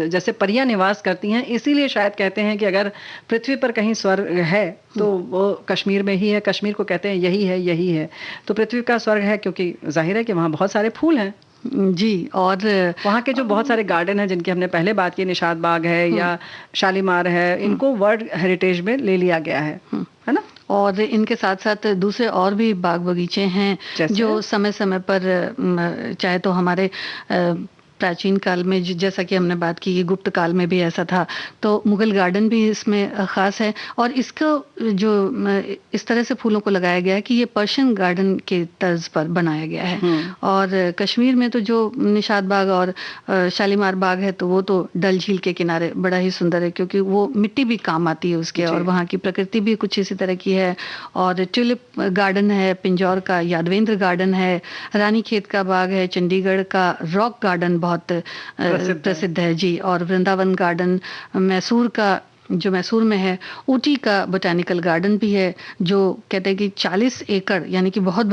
जैसे परियां निवास करती हैं, इसीलिए शायद कहते हैं कि अगर पृथ्वी पर कहीं स्वर्ग है तो वो कश्मीर में ही है। कश्मीर को कहते हैं यही है, यही है। तो पृथ्वी का स्वर्ग है क्योंकि जाहिर है कि वहाँ बहुत सारे फूल हैं। जी, और वहाँ के जो बहुत सारे गार्डन हैं जिनकी हमने पहले बात की, निषाद बाग है या शालीमार है, इनको वर्ल्ड हेरिटेज में ले लिया गया है ना? और इनके साथ साथ दूसरे और भी बाग बगीचे हैं जैसे? जो समय समय पर चाहे तो हमारे प्राचीन काल में जैसा कि हमने बात की, गुप्त काल में भी ऐसा था, तो मुगल गार्डन भी इसमें खास है। और इसको जो इस तरह से फूलों को लगाया गया है कि ये पर्शियन गार्डन के तर्ज पर बनाया गया है। और कश्मीर में तो जो निषाद बाग और शालीमार बाग है तो वो तो डल झील के किनारे बड़ा ही सुंदर है, क्योंकि वो मिट्टी भी काम आती है उसके, और वहाँ की प्रकृति भी कुछ इसी तरह की है। और ट्यूलिप गार्डन है पिंजौर का, यादवेंद्र गार्डन है, रानीखेत का बाग है, चंडीगढ़ का रॉक गार्डन बहुत प्रसिद्ध है जी। और वृंदावन गार्डन मैसूर का, जो मैसूर में है, ऊटी का बोटानिकल गार्डन भी है जो कहते हैं कि 40 एकड़ यानी कि बहुत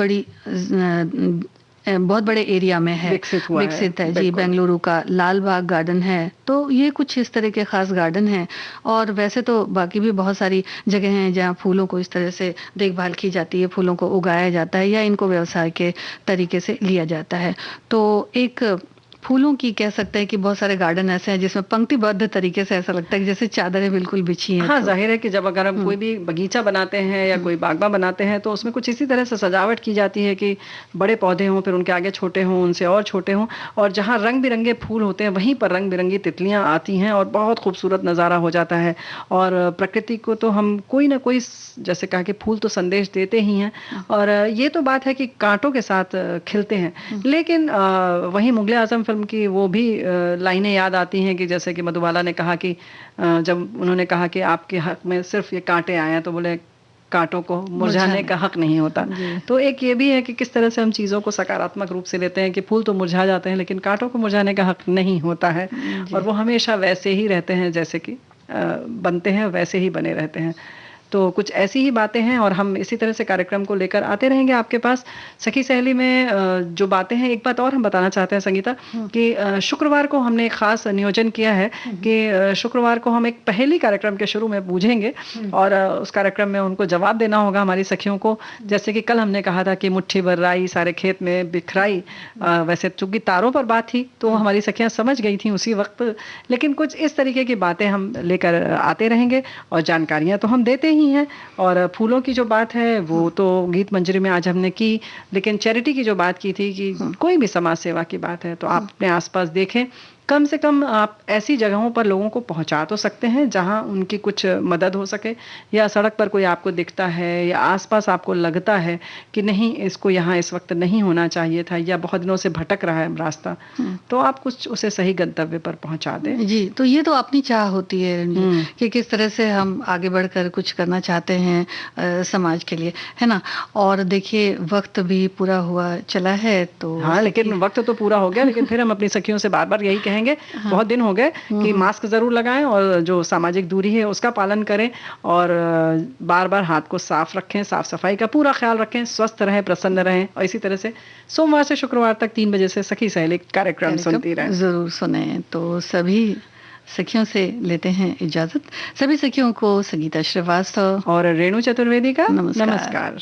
बड़े एरिया में है, विकसित है जी। बेंगलुरु का लाल बाग गार्डन है। तो ये कुछ इस तरह के खास गार्डन हैं। और वैसे तो बाकी भी बहुत सारी जगह हैं जहाँ फूलों को इस तरह से देखभाल की जाती है, फूलों को उगाया जाता है या इनको व्यवसाय के तरीके से लिया जाता है। तो एक फूलों की कह सकते हैं कि बहुत सारे गार्डन ऐसे हैं जिसमें पंक्तिबद्ध तरीके से ऐसा लगता है कि जैसे चादरें बिल्कुल बिछी हैं। हाँ, तो जाहिर है कि जब अगर हम कोई भी बगीचा बनाते हैं या कोई बागबान बनाते हैं तो उसमें कुछ इसी तरह से सजावट की जाती है कि बड़े पौधे हों, फिर उनके आगे छोटे हों, उनसे और छोटे हों, और जहाँ रंग बिरंगे फूल होते हैं वहीं पर रंग बिरंगी तितलियां आती हैं और बहुत खूबसूरत नज़ारा हो जाता है। और प्रकृति को तो हम कोई ना कोई, जैसे कहा कि फूल तो संदेश देते ही हैं। और ये तो बात है कि कांटों के साथ खिलते हैं, लेकिन वहीं मुगले आजम फिल्म की वो भी लाइनें याद आती हैं कि जैसे कि मधुबाला ने कहा कि जब उन्होंने कहा कि आपके हक में सिर्फ ये कांटे आए हैं, तो बोले कांटों को मुरझाने का हक नहीं होता। तो एक ये भी है कि किस तरह से हम चीज़ों को सकारात्मक रूप से लेते हैं कि फूल तो मुरझा जाते हैं लेकिन कांटों को मुरझाने का हक नहीं होता है, और वो हमेशा वैसे ही रहते हैं जैसे कि बनते हैं, वैसे ही बने रहते हैं। तो कुछ ऐसी ही बातें हैं और हम इसी तरह से कार्यक्रम को लेकर आते रहेंगे आपके पास। सखी सहेली में जो बातें हैं, एक बात और हम बताना चाहते हैं संगीता कि शुक्रवार को हमने एक खास नियोजन किया है कि शुक्रवार को हम एक पहेली कार्यक्रम के शुरू में पूछेंगे और उस कार्यक्रम में उनको जवाब देना होगा हमारी सखियों को। जैसे कि कल हमने कहा था कि मुट्ठी भर राई सारे खेत में बिखराई, वैसे चूंकि तारों पर बात थी तो हमारी सखियां समझ गई थी उसी वक्त, लेकिन कुछ इस तरीके की बातें हम लेकर आते रहेंगे और जानकारियां तो हम देते ही हैं। और फूलों की जो बात है वो तो गीत मंजरी में आज हमने की, लेकिन चैरिटी की जो बात की थी कि कोई भी समाज सेवा की बात है तो आप अपने आसपास देखें कम से कम आप ऐसी जगहों पर लोगों को पहुंचा तो सकते हैं जहां उनकी कुछ मदद हो सके, या सड़क पर कोई आपको दिखता है या आसपास आपको लगता है कि नहीं इसको यहाँ इस वक्त नहीं होना चाहिए था या बहुत दिनों से भटक रहा है रास्ता, तो आप कुछ उसे सही गंतव्य पर पहुंचा दें। जी, तो ये तो अपनी चाह होती है रणजी, कि किस तरह से हम आगे बढ़कर कुछ करना चाहते हैं समाज के लिए, है ना। और देखिए वक्त भी पूरा हुआ चला है, तो हाँ, लेकिन वक्त तो पूरा हो गया, लेकिन फिर हम अपनी सखियों से बार बार यही कहेंगे, बहुत दिन हो गए, कि मास्क जरूर लगाएं और जो सामाजिक दूरी है उसका पालन करें, और बार बार हाथ को साफ रखें, साफ सफाई का पूरा ख्याल रखें, स्वस्थ रहें, प्रसन्न रहें। और इसी तरह से सोमवार से शुक्रवार तक 3 बजे से सखी सहेली कार्यक्रम सुनती रहें। जरूर सुने। तो सभी सखियों से लेते हैं इजाजत। सभी सखियों को संगीता श्रीवास्तव और रेणु चतुर्वेदी का नमस्कार। नमस्कार।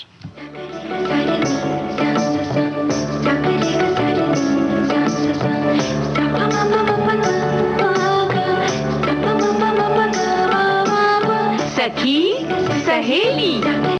सखी सहेली।